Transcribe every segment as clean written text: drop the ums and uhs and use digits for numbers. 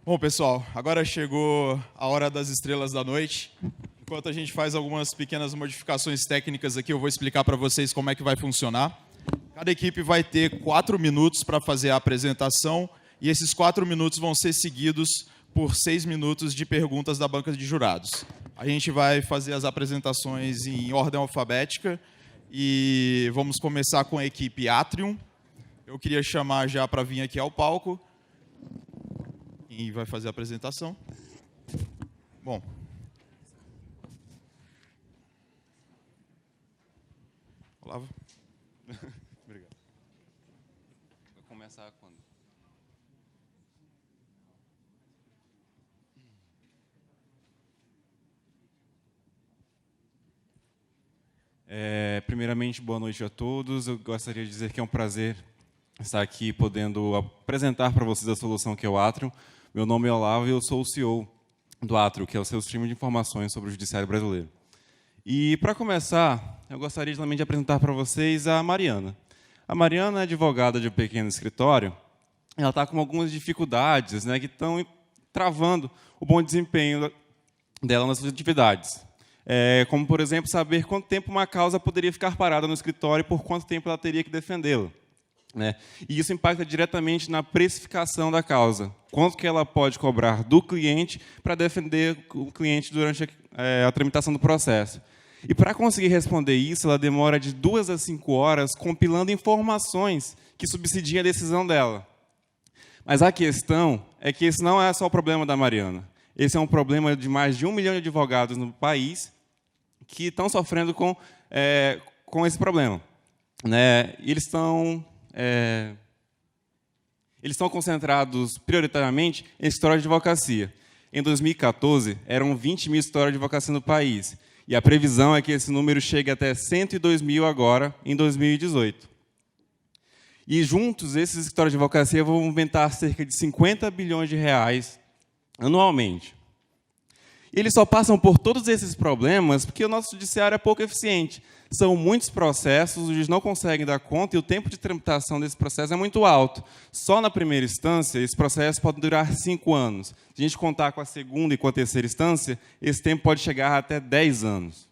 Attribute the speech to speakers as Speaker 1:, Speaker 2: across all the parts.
Speaker 1: Bom, pessoal, agora chegou a hora das estrelas da noite. Enquanto a gente faz algumas pequenas modificações técnicas aqui, eu vou explicar para vocês como é que vai funcionar. Cada equipe vai ter 4 minutos para fazer a apresentação e esses 4 minutos vão ser seguidos por 6 minutos de perguntas da banca de jurados. A gente vai fazer as apresentações em ordem alfabética e vamos começar com a equipe Atrium. Eu queria chamar já para vir aqui ao palco. E vai fazer a apresentação. Bom. Olavo. Obrigado.
Speaker 2: Vai começar quando? Primeiramente, boa noite a todos. Eu gostaria de dizer que é um prazer estar aqui podendo apresentar para vocês a solução que é o Atrium. Meu nome é Olavo e eu sou o CEO do Atrium, que é o seu stream de informações sobre o judiciário brasileiro. E, para começar, eu gostaria também de apresentar para vocês a Mariana. A Mariana é advogada de um pequeno escritório. Ela está com algumas dificuldades, que estão travando o bom desempenho dela nas suas atividades. Como, por exemplo, saber quanto tempo uma causa poderia ficar parada no escritório e por quanto tempo ela teria que defendê-la. E isso impacta diretamente na precificação da causa. Quanto que ela pode cobrar do cliente para defender o cliente durante a tramitação do processo. E para conseguir responder isso, ela demora de 2 a 5 horas compilando informações que subsidiam a decisão dela. Mas a questão é que esse não é só o problema da Mariana. Esse é um problema de mais de 1 milhão de advogados no país que estão sofrendo com esse problema. Eles estão concentrados prioritariamente em escritórios de advocacia. Em 2014, eram 20 mil escritórios de advocacia no país. E a previsão é que esse número chegue até 102 mil agora, em 2018. E juntos, esses escritórios de advocacia vão movimentar cerca de 50 bilhões de reais anualmente. E eles só passam por todos esses problemas porque o nosso judiciário é pouco eficiente. São muitos processos, os juízes não conseguem dar conta e o tempo de tramitação desse processo é muito alto. Só na primeira instância, esse processo pode durar 5 anos. Se a gente contar com a segunda e com a terceira instância, esse tempo pode chegar até 10 anos.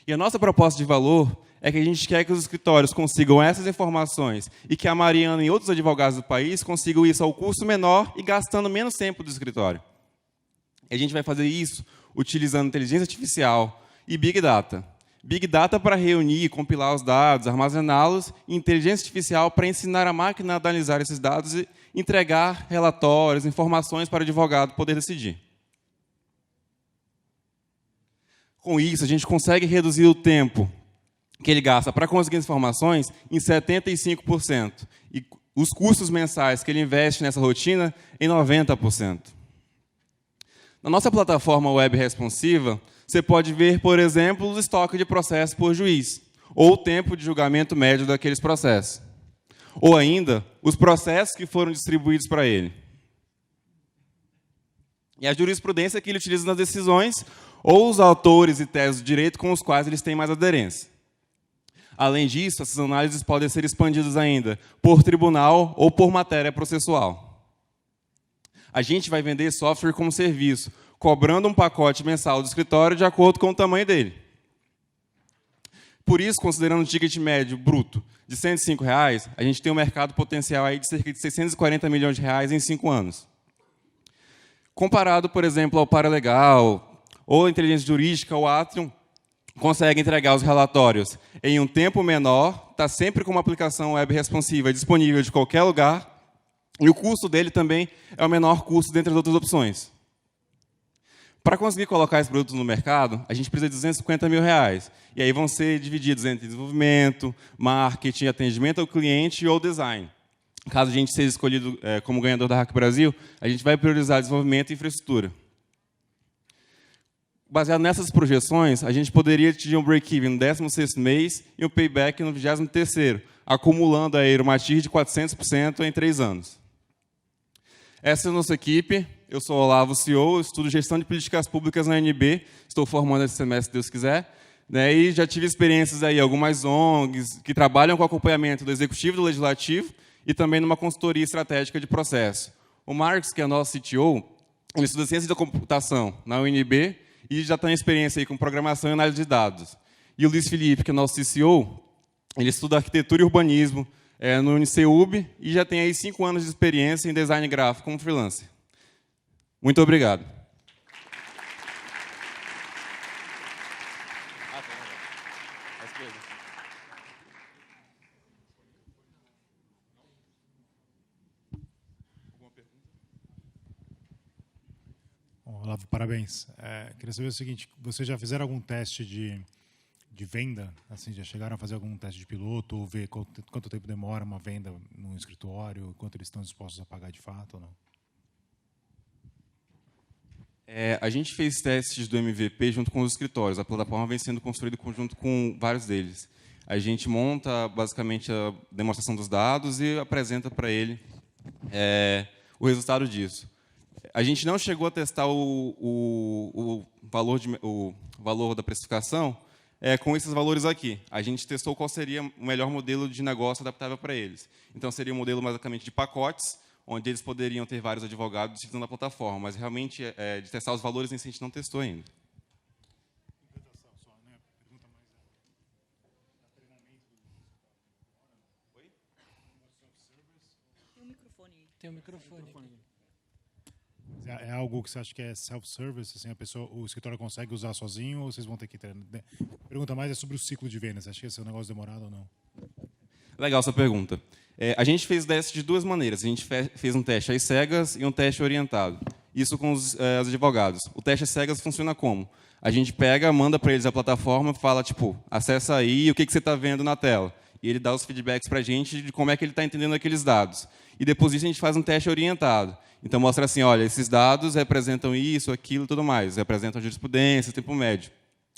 Speaker 2: E a nossa proposta de valor é que a gente quer que os escritórios consigam essas informações e que a Mariana e outros advogados do país consigam isso ao custo menor e gastando menos tempo do escritório. E a gente vai fazer isso utilizando inteligência artificial e Big Data. Big Data para reunir, compilar os dados, armazená-los, e inteligência artificial para ensinar a máquina a analisar esses dados e entregar relatórios, informações para o advogado poder decidir. Com isso, a gente consegue reduzir o tempo que ele gasta para conseguir as informações em 75%. E os custos mensais que ele investe nessa rotina em 90%. Na nossa plataforma web responsiva, você pode ver, por exemplo, o estoque de processos por juiz, ou o tempo de julgamento médio daqueles processos. Ou ainda, os processos que foram distribuídos para ele. E a jurisprudência que ele utiliza nas decisões, ou os autores e teses do direito com os quais eles têm mais aderência. Além disso, essas análises podem ser expandidas ainda por tribunal ou por matéria processual. A gente vai vender software como serviço, cobrando um pacote mensal do escritório de acordo com o tamanho dele. Por isso, considerando um ticket médio bruto de R$ 105, a gente tem um mercado potencial aí de cerca de 640 milhões de reais em 5 anos. Comparado, por exemplo, ao Paralegal ou a inteligência jurídica, o Atrium consegue entregar os relatórios em um tempo menor, está sempre com uma aplicação web responsiva disponível de qualquer lugar, e o custo dele também é o menor custo dentre as outras opções. Para conseguir colocar esses produtos no mercado, a gente precisa de R$ 250 mil. E aí vão ser divididos entre desenvolvimento, marketing, atendimento ao cliente ou design. Caso a gente seja escolhido como ganhador da Hack Brasil, a gente vai priorizar desenvolvimento e infraestrutura. Baseado nessas projeções, a gente poderia atingir um break-even no 16º mês e um payback no 23º, acumulando aí uma TIR de 400% em 3 anos. Essa é a nossa equipe. Eu sou o Olavo, CEO, estudo gestão de políticas públicas na UNB, estou formando esse semestre, se Deus quiser. E já tive experiências aí, algumas ONGs que trabalham com acompanhamento do Executivo e do Legislativo e também numa consultoria estratégica de processo. O Marcos, que é nosso CTO, ele estuda ciência da computação na UNB e já tem experiência aí com programação e análise de dados. E o Luiz Felipe, que é nosso CCO, ele estuda arquitetura e urbanismo no UniceuB e já tem aí 5 anos de experiência em design gráfico como freelancer. Muito obrigado.
Speaker 3: Olavo, parabéns. Queria saber o seguinte, vocês já fizeram algum teste de venda? Assim, já chegaram a fazer algum teste de piloto, ou ver quanto tempo demora uma venda num escritório, quanto eles estão dispostos a pagar de fato ou não?
Speaker 2: A gente fez testes do MVP junto com os escritórios. A plataforma vem sendo construída junto com vários deles. A gente monta, basicamente, a demonstração dos dados e apresenta para ele o resultado disso. A gente não chegou a testar o valor da precificação com esses valores aqui. A gente testou qual seria o melhor modelo de negócio adaptável para eles. Então, seria um modelo, basicamente, de pacotes, onde eles poderiam ter vários advogados utilizando a plataforma, mas realmente de testar os valores em si a gente não testou ainda.
Speaker 4: Tem um microfone.
Speaker 3: É algo que você acha que é self-service, assim, o escritório consegue usar sozinho ou vocês vão ter que treinar? A pergunta mais é sobre o ciclo de vendas. Você acha que esse é um negócio demorado ou não?
Speaker 2: Legal essa pergunta. A gente fez teste de duas maneiras. A gente fez um teste às cegas e um teste orientado. Isso com os advogados. O teste às cegas funciona como? A gente pega, manda para eles a plataforma, fala, tipo, acessa aí, o que você está vendo na tela. E ele dá os feedbacks para a gente de como é que ele está entendendo aqueles dados. E depois disso a gente faz um teste orientado. Então mostra assim, olha, esses dados representam isso, aquilo e tudo mais. Representam a jurisprudência, o tempo médio.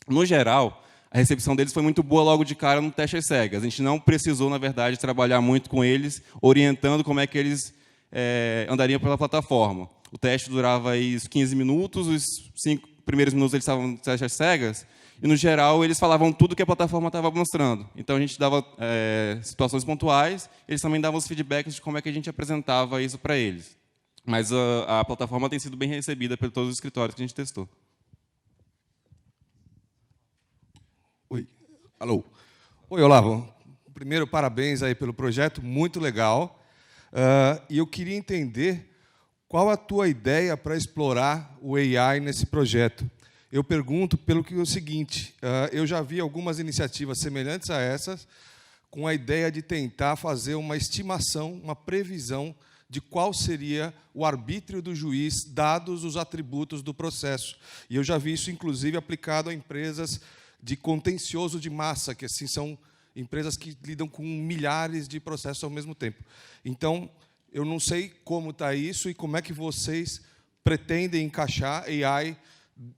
Speaker 2: No geral, a recepção deles foi muito boa logo de cara no teste às cegas. A gente não precisou, na verdade, trabalhar muito com eles, orientando como é que eles andariam pela plataforma. O teste durava aí 15 minutos, os 5 primeiros minutos eles estavam no teste às cegas, e, no geral, eles falavam tudo que a plataforma estava mostrando. Então, a gente dava situações pontuais, eles também davam os feedbacks de como é que a gente apresentava isso para eles. Mas a plataforma tem sido bem recebida por todos os escritórios que a gente testou.
Speaker 5: Oi. Alô. Oi, Olavo. Primeiro, parabéns aí pelo projeto, muito legal. E eu queria entender qual a tua ideia para explorar o AI nesse projeto. Eu pergunto pelo que é o seguinte, eu já vi algumas iniciativas semelhantes a essas, com a ideia de tentar fazer uma estimação, uma previsão de qual seria o arbítrio do juiz, dados os atributos do processo. E eu já vi isso, inclusive, aplicado a empresas de contencioso de massa, que assim são empresas que lidam com milhares de processos ao mesmo tempo. Então, eu não sei como está isso e como é que vocês pretendem encaixar AI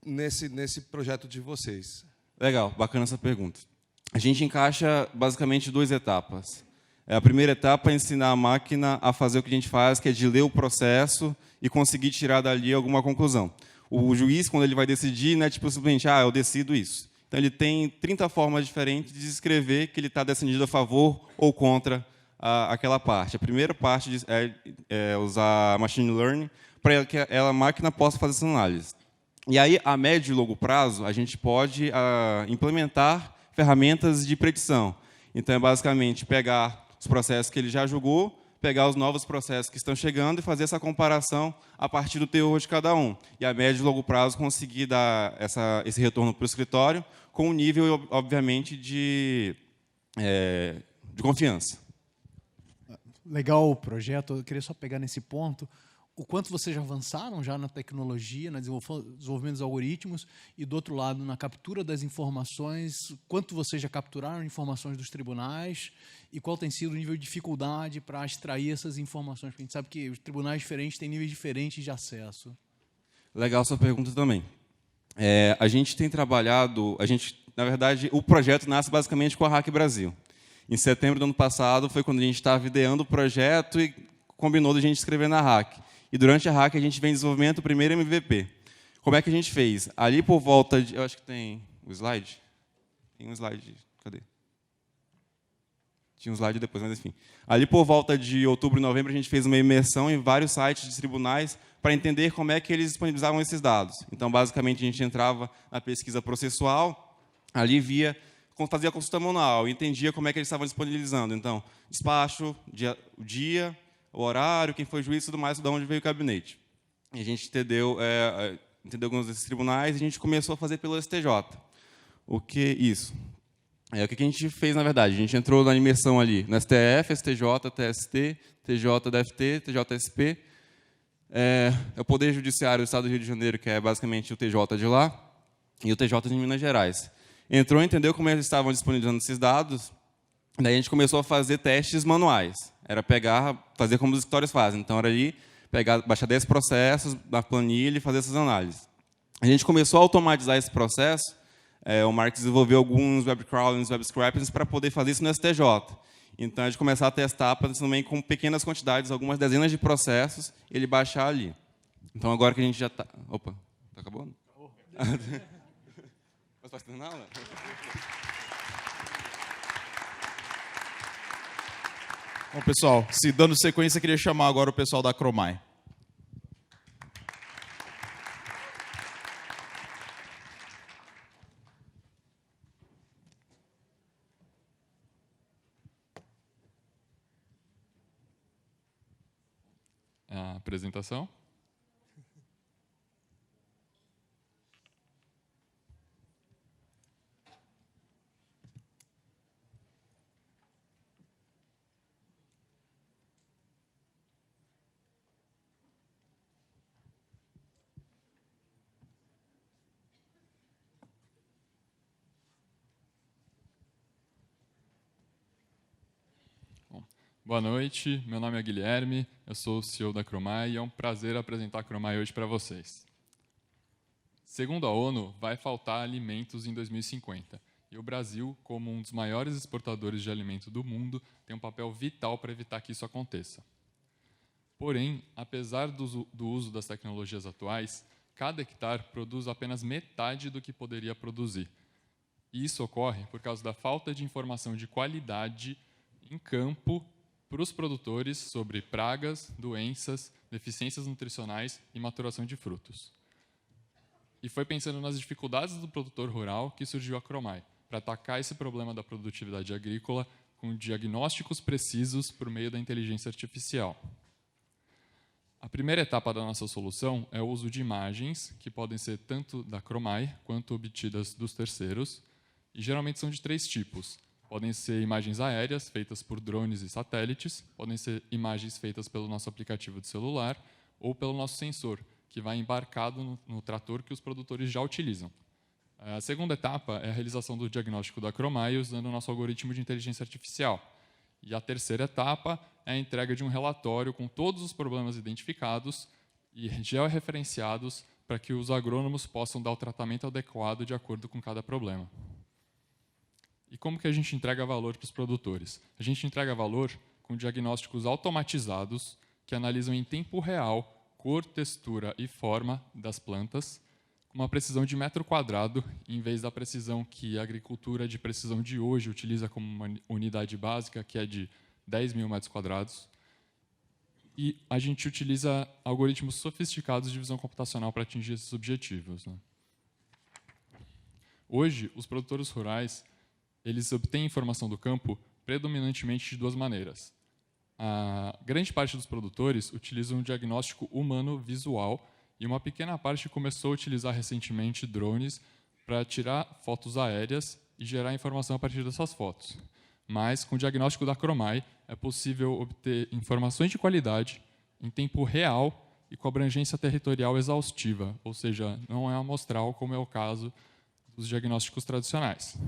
Speaker 5: nesse projeto de vocês.
Speaker 2: Legal, bacana essa pergunta. A gente encaixa, basicamente, 2 etapas. A primeira etapa é ensinar a máquina a fazer o que a gente faz, que é de ler o processo e conseguir tirar dali alguma conclusão. O juiz, quando ele vai decidir, não é tipo simplesmente, eu decido isso. Então, ele tem 30 formas diferentes de escrever que ele está decidindo a favor ou contra aquela parte. A primeira parte é usar machine learning para que a máquina possa fazer essa análise. E aí, a médio e longo prazo, a gente pode implementar ferramentas de predição. Então, é basicamente pegar os processos que ele já julgou, pegar os novos processos que estão chegando e fazer essa comparação a partir do teor de cada um. E a médio e longo prazo conseguir dar esse retorno para o escritório com um nível, obviamente, de confiança.
Speaker 4: Legal o projeto. Eu queria só pegar nesse ponto. O quanto vocês já avançaram já na tecnologia, no desenvolvimento dos algoritmos, e, do outro lado, na captura das informações, quanto vocês já capturaram informações dos tribunais e qual tem sido o nível de dificuldade para extrair essas informações? Porque a gente sabe que os tribunais diferentes têm níveis diferentes de acesso.
Speaker 2: Legal sua pergunta também. A gente tem trabalhado... na verdade, o projeto nasce basicamente com a Hack Brasil. Em setembro do ano passado foi quando a gente estava ideando o projeto e combinou de a gente escrever na Hack. E durante a Hack a gente vem em desenvolvimento o primeiro MVP. Como é que a gente fez? Ali por volta de... Eu acho que tem o slide. Tem um slide. Cadê? Tinha um slide depois, mas enfim. Ali, por volta de outubro e novembro, a gente fez uma imersão em vários sites de tribunais para entender como é que eles disponibilizavam esses dados. Então, basicamente, a gente entrava na pesquisa processual, ali via, fazia a consulta manual, entendia como é que eles estavam disponibilizando. Então, despacho, o dia, o horário, quem foi juiz e tudo mais, de onde veio o gabinete. E a gente entendeu alguns desses tribunais e a gente começou a fazer pelo STJ. O que isso? O que a gente fez, na verdade? A gente entrou na imersão ali no STF, STJ, TST, TJDFT, TJSP. É o Poder Judiciário do Estado do Rio de Janeiro, que é basicamente o TJ de lá, e o TJ de Minas Gerais. Entrou, entendeu como eles estavam disponibilizando esses dados, daí a gente começou a fazer testes manuais. Era pegar, fazer como os escritórios fazem. Então, era ali, baixar 10 processos na planilha e fazer essas análises. A gente começou a automatizar esse processo. O Mark desenvolveu alguns web crawlings, web scrapings para poder fazer isso no STJ. Então, a gente começar a testar também com pequenas quantidades, algumas dezenas de processos, ele baixar ali. Então, agora que a gente já está... Opa, tá acabando? Mas posso terminar?
Speaker 1: Bom, pessoal, se dando sequência, eu queria chamar agora o pessoal da Acromai.
Speaker 6: A apresentação. Boa noite, meu nome é Guilherme, eu sou o CEO da Acromai e é um prazer apresentar a Acromai hoje para vocês. Segundo a ONU, vai faltar alimentos em 2050 e o Brasil, como um dos maiores exportadores de alimento do mundo, tem um papel vital para evitar que isso aconteça. Porém, apesar do uso das tecnologias atuais, cada hectare produz apenas metade do que poderia produzir. E isso ocorre por causa da falta de informação de qualidade em campo para os produtores sobre pragas, doenças, deficiências nutricionais e maturação de frutos. E foi pensando nas dificuldades do produtor rural que surgiu a Acromai, para atacar esse problema da produtividade agrícola com diagnósticos precisos por meio da inteligência artificial. A primeira etapa da nossa solução é o uso de imagens, que podem ser tanto da Acromai quanto obtidas dos terceiros, e geralmente são de 3 tipos. Podem ser imagens aéreas, feitas por drones e satélites, podem ser imagens feitas pelo nosso aplicativo de celular ou pelo nosso sensor, que vai embarcado no trator que os produtores já utilizam. A segunda etapa é a realização do diagnóstico da Acromai usando o nosso algoritmo de inteligência artificial. E a terceira etapa é a entrega de um relatório com todos os problemas identificados e georreferenciados para que os agrônomos possam dar o tratamento adequado de acordo com cada problema. E como que a gente entrega valor para os produtores? A gente entrega valor com diagnósticos automatizados que analisam em tempo real cor, textura e forma das plantas, com uma precisão de metro quadrado, em vez da precisão que a agricultura de precisão de hoje utiliza como uma unidade básica, que é de 10 mil metros quadrados. E a gente utiliza algoritmos sofisticados de visão computacional para atingir esses objetivos. Hoje, os produtores rurais eles obtêm informação do campo predominantemente de 2 maneiras. A grande parte dos produtores utiliza um diagnóstico humano visual e uma pequena parte começou a utilizar recentemente drones para tirar fotos aéreas e gerar informação a partir dessas fotos. Mas, com o diagnóstico da Acromai, é possível obter informações de qualidade em tempo real e com abrangência territorial exaustiva, ou seja, não é amostral, como é o caso dos diagnósticos tradicionais.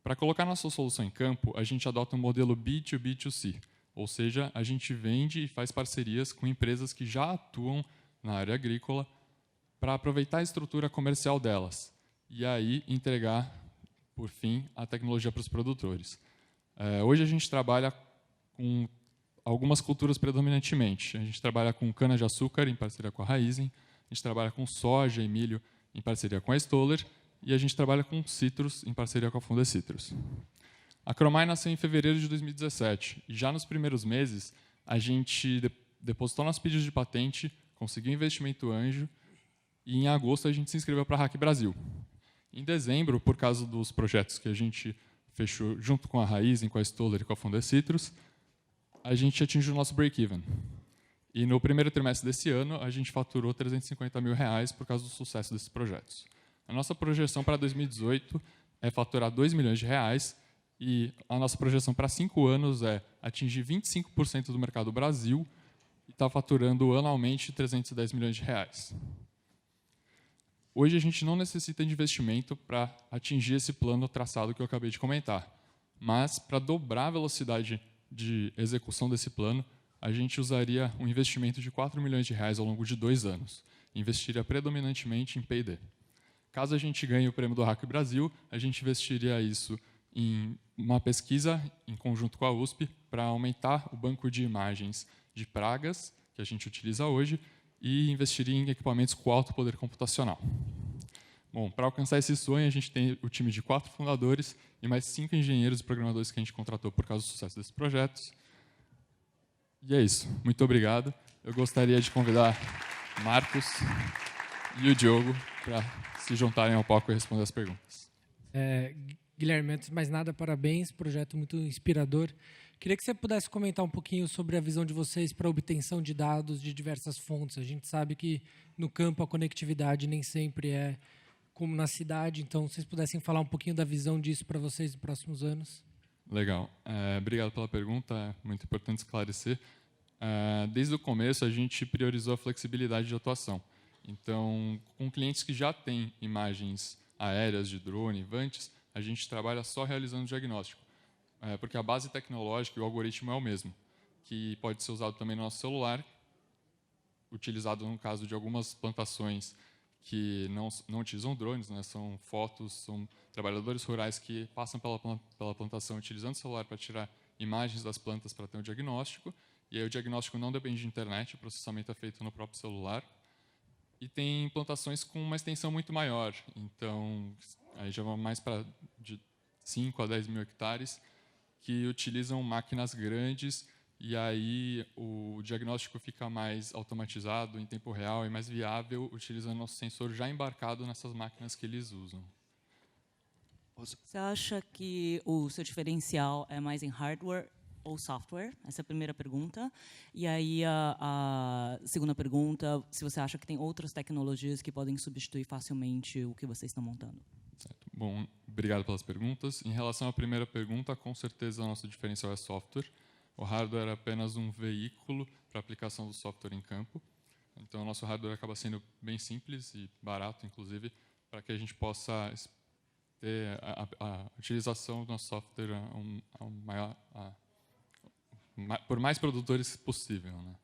Speaker 6: Para colocar nossa solução em campo, a gente adota um modelo B2B2C, ou seja, a gente vende e faz parcerias com empresas que já atuam na área agrícola para aproveitar a estrutura comercial delas e aí entregar, por fim, a tecnologia para os produtores. Hoje a gente trabalha com algumas culturas predominantemente. A gente trabalha com cana-de-açúcar em parceria com a Raizen, a gente trabalha com soja e milho em parceria com a Stoller, e a gente trabalha com citros em parceria com a Funde Citrus. A Cromai nasceu em fevereiro de 2017 e já nos primeiros meses a gente depositou nosso pedido de patente, conseguiu investimento anjo e em agosto a gente se inscreveu para a Hack Brasil. Em dezembro, por causa dos projetos que a gente fechou junto com a Raizen, com a Stoller e com a Funder Citrus, a gente atingiu o nosso break-even. E no primeiro trimestre desse ano, a gente faturou R$350 mil por causa do sucesso desses projetos. A nossa projeção para 2018 é faturar R$2 milhões e a nossa projeção para 5 anos é atingir 25% do mercado do Brasil e estar faturando anualmente R$310 milhões. Hoje a gente não necessita de investimento para atingir esse plano traçado que eu acabei de comentar, mas para dobrar a velocidade de execução desse plano, a gente usaria um investimento de R$4 milhões ao longo de 2 anos. Investiria predominantemente em P&D. Caso a gente ganhe o prêmio do Hack Brasil, a gente investiria isso em uma pesquisa em conjunto com a USP para aumentar o banco de imagens de pragas que a gente utiliza hoje e investiria em equipamentos com alto poder computacional. Bom, para alcançar esse sonho, a gente tem o time de 4 fundadores e mais 5 engenheiros e programadores que a gente contratou por causa do sucesso desses projetos. E é isso. Muito obrigado. Eu gostaria de convidar Marcos e o Diogo para se juntarem ao palco e responder as perguntas.
Speaker 7: Guilherme, antes de mais nada, parabéns, projeto muito inspirador. Queria que você pudesse comentar um pouquinho sobre a visão de vocês para a obtenção de dados de diversas fontes. A gente sabe que no campo a conectividade nem sempre é como na cidade, então se vocês pudessem falar um pouquinho da visão disso para vocês nos próximos anos.
Speaker 6: Legal. Obrigado pela pergunta, é muito importante esclarecer. Desde o começo, a gente priorizou a flexibilidade de atuação. Então, com clientes que já têm imagens aéreas de drone, VANTs, a gente trabalha só realizando diagnóstico, porque a base tecnológica e o algoritmo é o mesmo, que pode ser usado também no nosso celular, utilizado no caso de algumas plantações que não utilizam drones, né, são fotos, são trabalhadores rurais que passam pela plantação utilizando o celular para tirar imagens das plantas para ter um diagnóstico, e aí o diagnóstico não depende de internet, o processamento é feito no próprio celular. E tem plantações com uma extensão muito maior, então aí já vai mais para de 5 a 10 mil hectares, que utilizam máquinas grandes, e aí o diagnóstico fica mais automatizado, em tempo real, e mais viável, utilizando nosso sensor já embarcado nessas máquinas que eles usam.
Speaker 8: Você acha que o seu diferencial é mais em hardware ou software? Essa é a primeira pergunta. E aí a segunda pergunta, se você acha que tem outras tecnologias que podem substituir facilmente o que vocês estão montando.
Speaker 6: Certo. Bom, obrigado pelas perguntas. Em relação à primeira pergunta, com certeza o nosso diferencial é software. O hardware é apenas um veículo para a aplicação do software em campo. Então, o nosso hardware acaba sendo bem simples e barato, inclusive, para que a gente possa ter a utilização do nosso software por mais produtores possível, né?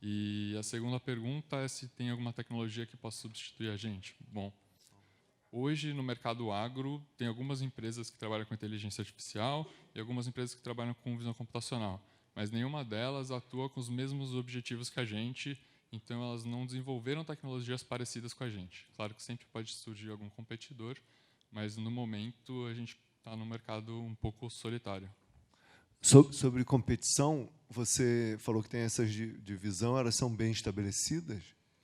Speaker 6: E a segunda pergunta é se tem alguma tecnologia que possa substituir a gente. Bom, hoje no mercado agro tem algumas empresas que trabalham com inteligência artificial e algumas empresas que trabalham com visão computacional, mas nenhuma delas atua com os mesmos objetivos que a gente, então elas não desenvolveram tecnologias parecidas com a gente. Claro que sempre pode surgir algum competidor, mas no momento a gente está no mercado um pouco solitário.
Speaker 9: Sobre competição, você falou que tem essas de visão, elas são bem estabelecidas?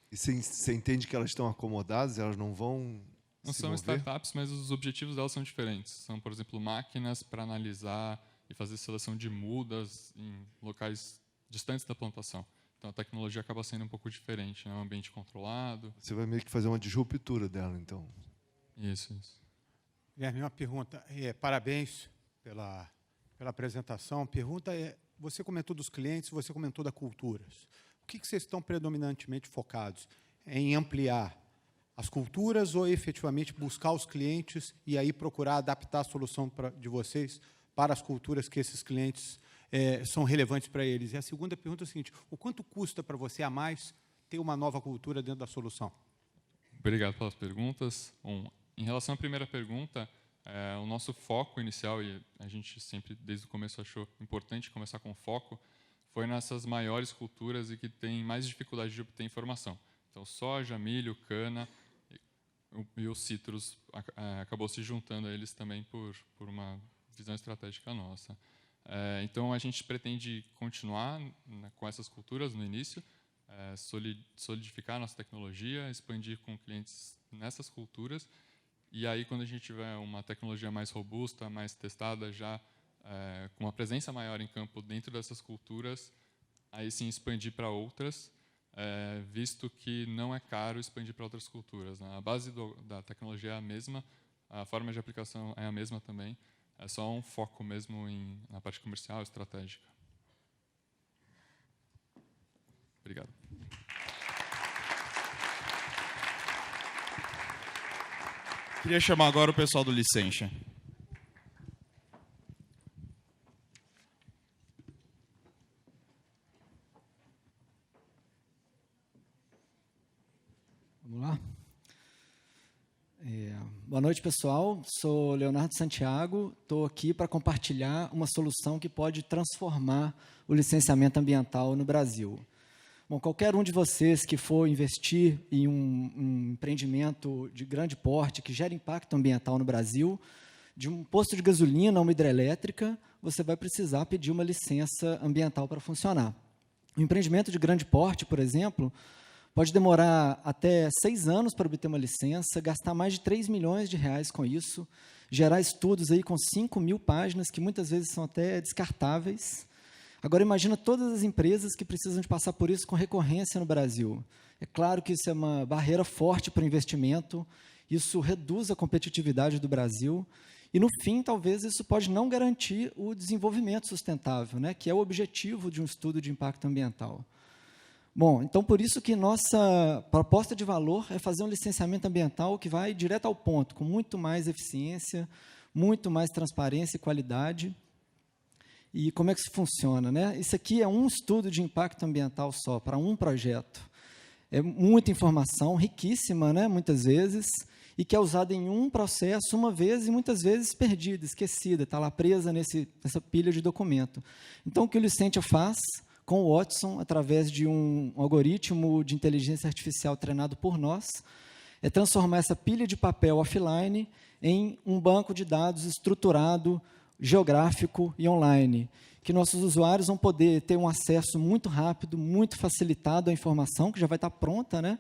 Speaker 9: E você entende que elas estão acomodadas, elas não vão
Speaker 6: Não
Speaker 9: se
Speaker 6: são
Speaker 9: mover?
Speaker 6: startups, mas os objetivos delas são diferentes. São, por exemplo, máquinas para analisar e fazer seleção de mudas em locais distantes da plantação. Então, a tecnologia acaba sendo um pouco diferente, né? Um ambiente controlado.
Speaker 9: Você vai meio que fazer uma disruptura dela, então.
Speaker 6: Isso.
Speaker 10: Guilherme, uma pergunta. Parabéns pela apresentação. A pergunta é, você comentou dos clientes, você comentou da culturas. O que vocês estão predominantemente focados? Em ampliar as culturas ou efetivamente buscar os clientes e aí procurar adaptar a solução de vocês para as culturas que esses clientes são relevantes para eles? E a segunda pergunta é a seguinte, o quanto custa para você a mais ter uma nova cultura dentro da solução?
Speaker 6: Obrigado pelas perguntas. Bom, em relação à primeira pergunta, o nosso foco inicial, e a gente sempre, desde o começo, achou importante começar com foco, foi nessas maiores culturas e que têm mais dificuldade de obter informação. Então, soja, milho, cana e o citrus acabou se juntando a eles também por uma visão estratégica nossa. Então, a gente pretende continuar, né, com essas culturas no início, solidificar a nossa tecnologia, expandir com clientes nessas culturas, e aí, quando a gente tiver uma tecnologia mais robusta, mais testada, já com uma presença maior em campo dentro dessas culturas, aí sim expandir para outras, visto que não é caro expandir para outras culturas, né? A base da tecnologia é a mesma, a forma de aplicação é a mesma também, é só um foco mesmo na parte comercial, estratégica. Obrigado.
Speaker 1: Queria chamar agora o pessoal do Licença.
Speaker 11: Vamos lá? Boa noite, pessoal. Sou Leonardo Santiago. Estou aqui para compartilhar uma solução que pode transformar o licenciamento ambiental no Brasil. Bom, qualquer um de vocês que for investir em um empreendimento de grande porte que gera impacto ambiental no Brasil, de um posto de gasolina a uma hidrelétrica, você vai precisar pedir uma licença ambiental para funcionar. Um empreendimento de grande porte, por exemplo, pode demorar até 6 anos para obter uma licença, gastar mais de 3 milhões de reais com isso, gerar estudos aí com 5.000 páginas, que muitas vezes são até descartáveis. Agora, imagina todas as empresas que precisam de passar por isso com recorrência no Brasil. É claro que isso é uma barreira forte para o investimento, isso reduz a competitividade do Brasil, e, no fim, talvez isso pode não garantir o desenvolvimento sustentável, né, que é o objetivo de um estudo de impacto ambiental. Bom, então, por isso que nossa proposta de valor é fazer um licenciamento ambiental que vai direto ao ponto, com muito mais eficiência, muito mais transparência e qualidade. E como é que isso funciona, né? Isso aqui é um estudo de impacto ambiental só, para um projeto. É muita informação, riquíssima, né, muitas vezes, e que é usada em um processo uma vez e muitas vezes perdida, esquecida, está lá presa nessa pilha de documento. Então, o que o Licentia faz com o Watson, através de um algoritmo de inteligência artificial treinado por nós, é transformar essa pilha de papel offline em um banco de dados estruturado, geográfico e online, que nossos usuários vão poder ter um acesso muito rápido, muito facilitado à informação, que já vai estar pronta, né?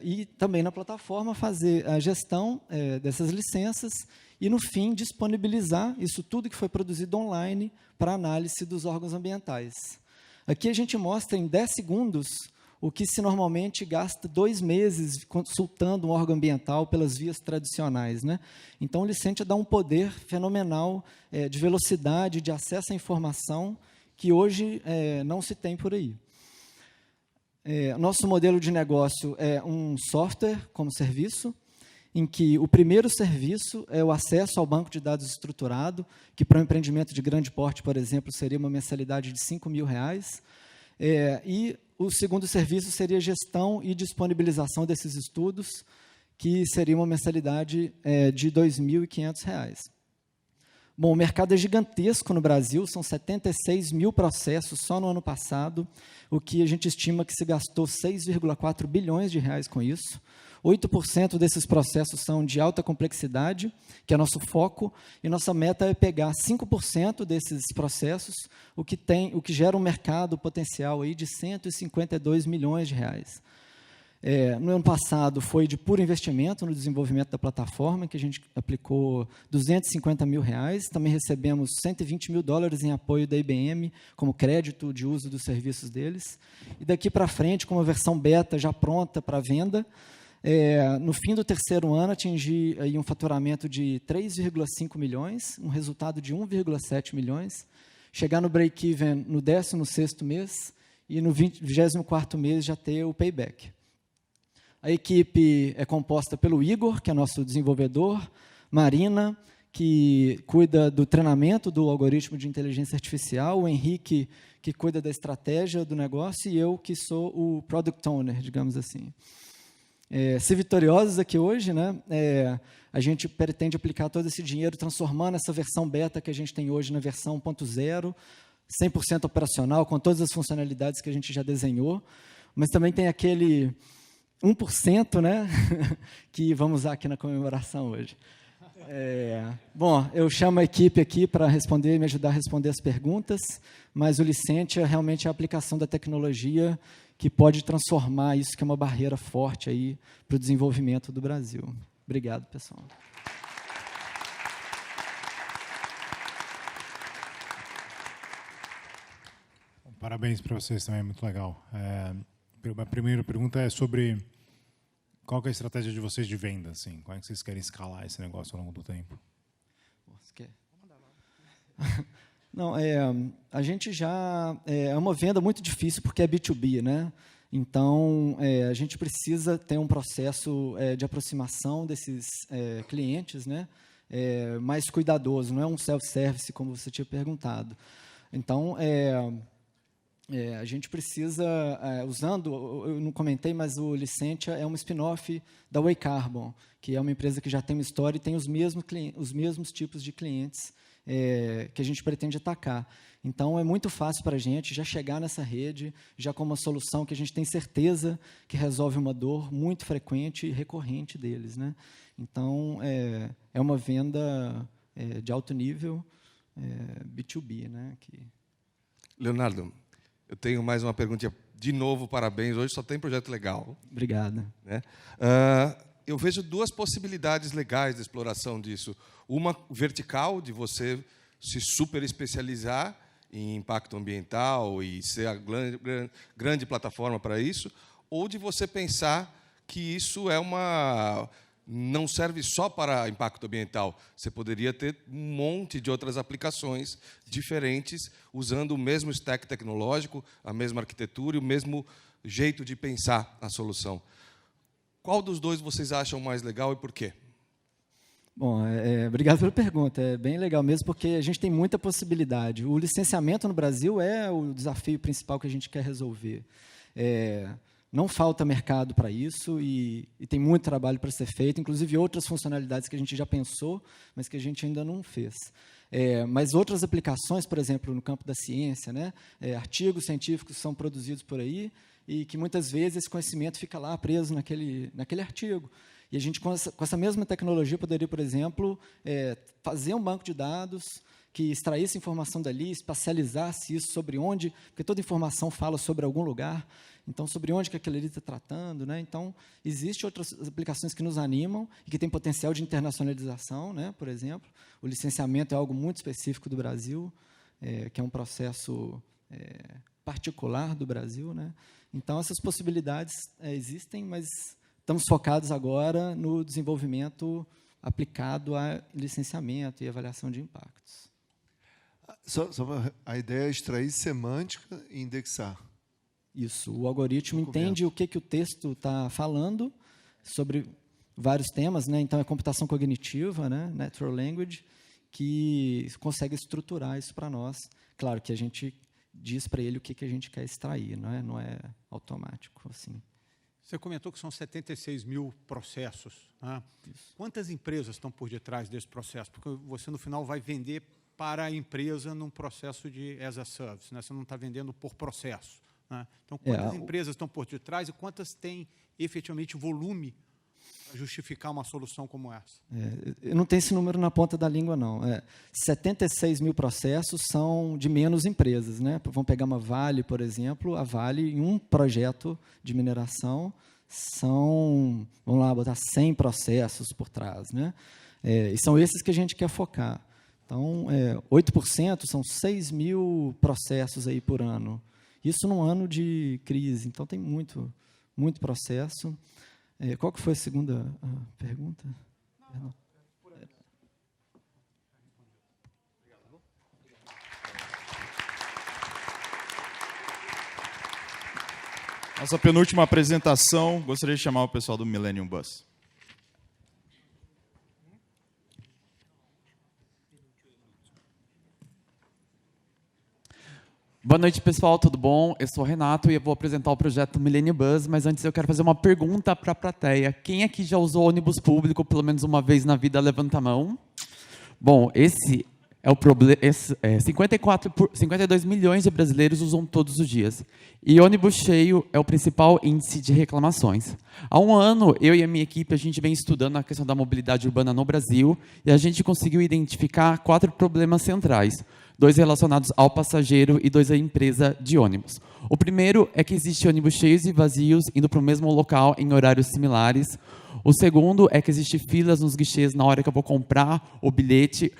Speaker 11: E também na plataforma fazer a gestão dessas licenças e, no fim, disponibilizar isso tudo que foi produzido online para análise dos órgãos ambientais. Aqui a gente mostra em 10 segundos o que se normalmente gasta 2 meses consultando um órgão ambiental pelas vias tradicionais, né? Então, o Licentia dá um poder fenomenal de velocidade, de acesso à informação, que hoje não se tem por aí. Nosso modelo de negócio é um software como serviço, em que o primeiro serviço é o acesso ao banco de dados estruturado, que para um empreendimento de grande porte, por exemplo, seria uma mensalidade de R$5.000, e o segundo serviço seria gestão e disponibilização desses estudos, que seria uma mensalidade de R$2.500. Bom, o mercado é gigantesco no Brasil, são 76 mil processos só no ano passado, o que a gente estima que se gastou 6,4 bilhões de reais com isso. 8% desses processos são de alta complexidade, que é nosso foco, e nossa meta é pegar 5% desses processos, o que gera um mercado potencial aí de 152 milhões de reais. No ano passado foi de puro investimento no desenvolvimento da plataforma, que a gente aplicou R$250 mil, também recebemos $120 mil em apoio da IBM, como crédito de uso dos serviços deles, e daqui para frente, com uma versão beta já pronta para venda, no fim do terceiro ano, atingi aí um faturamento de 3,5 milhões, um resultado de 1,7 milhões, chegar no break-even no 16º mês e no 24º mês já ter o payback. A equipe é composta pelo Igor, que é nosso desenvolvedor, Marina, que cuida do treinamento do algoritmo de inteligência artificial, o Henrique, que cuida da estratégia do negócio, e eu, que sou o Product Owner, digamos assim. Ser vitoriosos aqui hoje, né? A gente pretende aplicar todo esse dinheiro, transformando essa versão beta que a gente tem hoje na versão 1.0, 100% operacional, com todas as funcionalidades que a gente já desenhou, mas também tem aquele 1%, né, que vamos usar aqui na comemoração hoje. Bom, eu chamo a equipe aqui para me ajudar a responder as perguntas, mas o Licentia realmente é a aplicação da tecnologia que pode transformar isso, que é uma barreira forte aí para o desenvolvimento do Brasil. Obrigado, pessoal.
Speaker 3: Parabéns para vocês também, muito legal. A primeira pergunta é sobre qual que é a estratégia de vocês de venda, assim? Como é que vocês querem escalar esse negócio ao longo do tempo?
Speaker 11: Você quer? Não, a gente já... É uma venda muito difícil porque é B2B, né? Então, a gente precisa ter um processo de aproximação desses clientes, né? Mais cuidadoso, não é um self-service, como você tinha perguntado. Então, a gente precisa, eu não comentei, mas o Licentia é um spin-off da Way Carbon, que é uma empresa que já tem uma história e tem os mesmos tipos de clientes que a gente pretende atacar. Então, é muito fácil para a gente já chegar nessa rede, já com uma solução que a gente tem certeza que resolve uma dor muito frequente e recorrente deles, né? Então, é uma venda de alto nível, B2B, né?
Speaker 5: Leonardo, eu tenho mais uma pergunta. De novo, parabéns. Hoje só tem projeto legal.
Speaker 11: Obrigado.
Speaker 5: Né? Eu vejo duas possibilidades legais de exploração disso. Uma vertical, de você se super especializar em impacto ambiental e ser a grande plataforma para isso, ou de você pensar que isso não serve só para impacto ambiental. Você poderia ter um monte de outras aplicações diferentes, usando o mesmo stack tecnológico, a mesma arquitetura e o mesmo jeito de pensar a solução. Qual dos dois vocês acham mais legal e por quê?
Speaker 11: Bom, obrigado pela pergunta. É bem legal mesmo, porque a gente tem muita possibilidade. O licenciamento no Brasil é o desafio principal que a gente quer resolver. Não falta mercado para isso e tem muito trabalho para ser feito, inclusive outras funcionalidades que a gente já pensou, mas que a gente ainda não fez. Mas outras aplicações, por exemplo, no campo da ciência, né? Artigos científicos são produzidos por aí e que muitas vezes esse conhecimento fica lá preso naquele artigo. E a gente, com essa mesma tecnologia, poderia, por exemplo, fazer um banco de dados que extraísse informação dali, espacializasse isso sobre onde, porque toda informação fala sobre algum lugar, então, sobre onde que aquilo ali está tratando, né? Então, existem outras aplicações que nos animam e que têm potencial de internacionalização, né? Por exemplo, o licenciamento é algo muito específico do Brasil, que é um processo particular do Brasil, né? Então, essas possibilidades existem, mas estamos focados agora no desenvolvimento aplicado a licenciamento e avaliação de impactos.
Speaker 9: A ideia é extrair semântica e indexar.
Speaker 11: Isso, o algoritmo entende o que o texto está falando sobre vários temas, né? Então, é computação cognitiva, né? Natural Language, que consegue estruturar isso para nós. Claro que a gente diz para ele o que a gente quer extrair, não é automático. Assim.
Speaker 10: Você comentou que são 76 mil processos. Né? Quantas empresas estão por detrás desse processo? Porque você, no final, vai vender para a empresa num processo de as a service. Né? Você não está vendendo por processo. Né? Então, quantas empresas estão por detrás e quantas têm efetivamente volume para justificar uma solução como essa?
Speaker 11: Eu não tenho esse número na ponta da língua, não. 76 mil processos são de menos empresas. Né? Vamos pegar uma Vale, por exemplo. A Vale, em um projeto de mineração, são, vamos lá, botar 100 processos por trás. Né? E são esses que a gente quer focar. Então, 8% são 6 mil processos aí por ano. Isso num ano de crise, então tem muito processo. Qual que foi a segunda pergunta? Não.
Speaker 1: Nossa penúltima apresentação, gostaria de chamar o pessoal do Millennium Bus.
Speaker 12: Boa noite, pessoal, tudo bom? Eu sou o Renato e eu vou apresentar o projeto Millennium Bus, mas antes eu quero fazer uma pergunta para a plateia. Quem aqui já usou ônibus público pelo menos uma vez na vida? Levanta a mão. Bom, esse é o 52 milhões de brasileiros usam todos os dias. E ônibus cheio é o principal índice de reclamações. Há um ano, eu e a minha equipe, a gente vem estudando a questão da mobilidade urbana no Brasil e a gente conseguiu identificar 4 problemas centrais. 2 relacionados ao passageiro e 2 à empresa de ônibus. O primeiro é que existem ônibus cheios e vazios indo para o mesmo local em horários similares. O segundo é que existem filas nos guichês na hora que eu vou comprar o bilhete.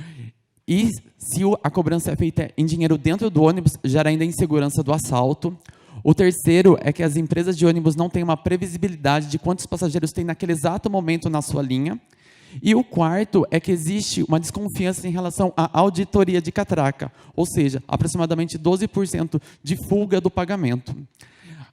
Speaker 12: E se a cobrança é feita em dinheiro dentro do ônibus, gera ainda a insegurança do assalto. O terceiro é que as empresas de ônibus não têm uma previsibilidade de quantos passageiros tem naquele exato momento na sua linha. E o quarto é que existe uma desconfiança em relação à auditoria de catraca, ou seja, aproximadamente 12% de fuga do pagamento.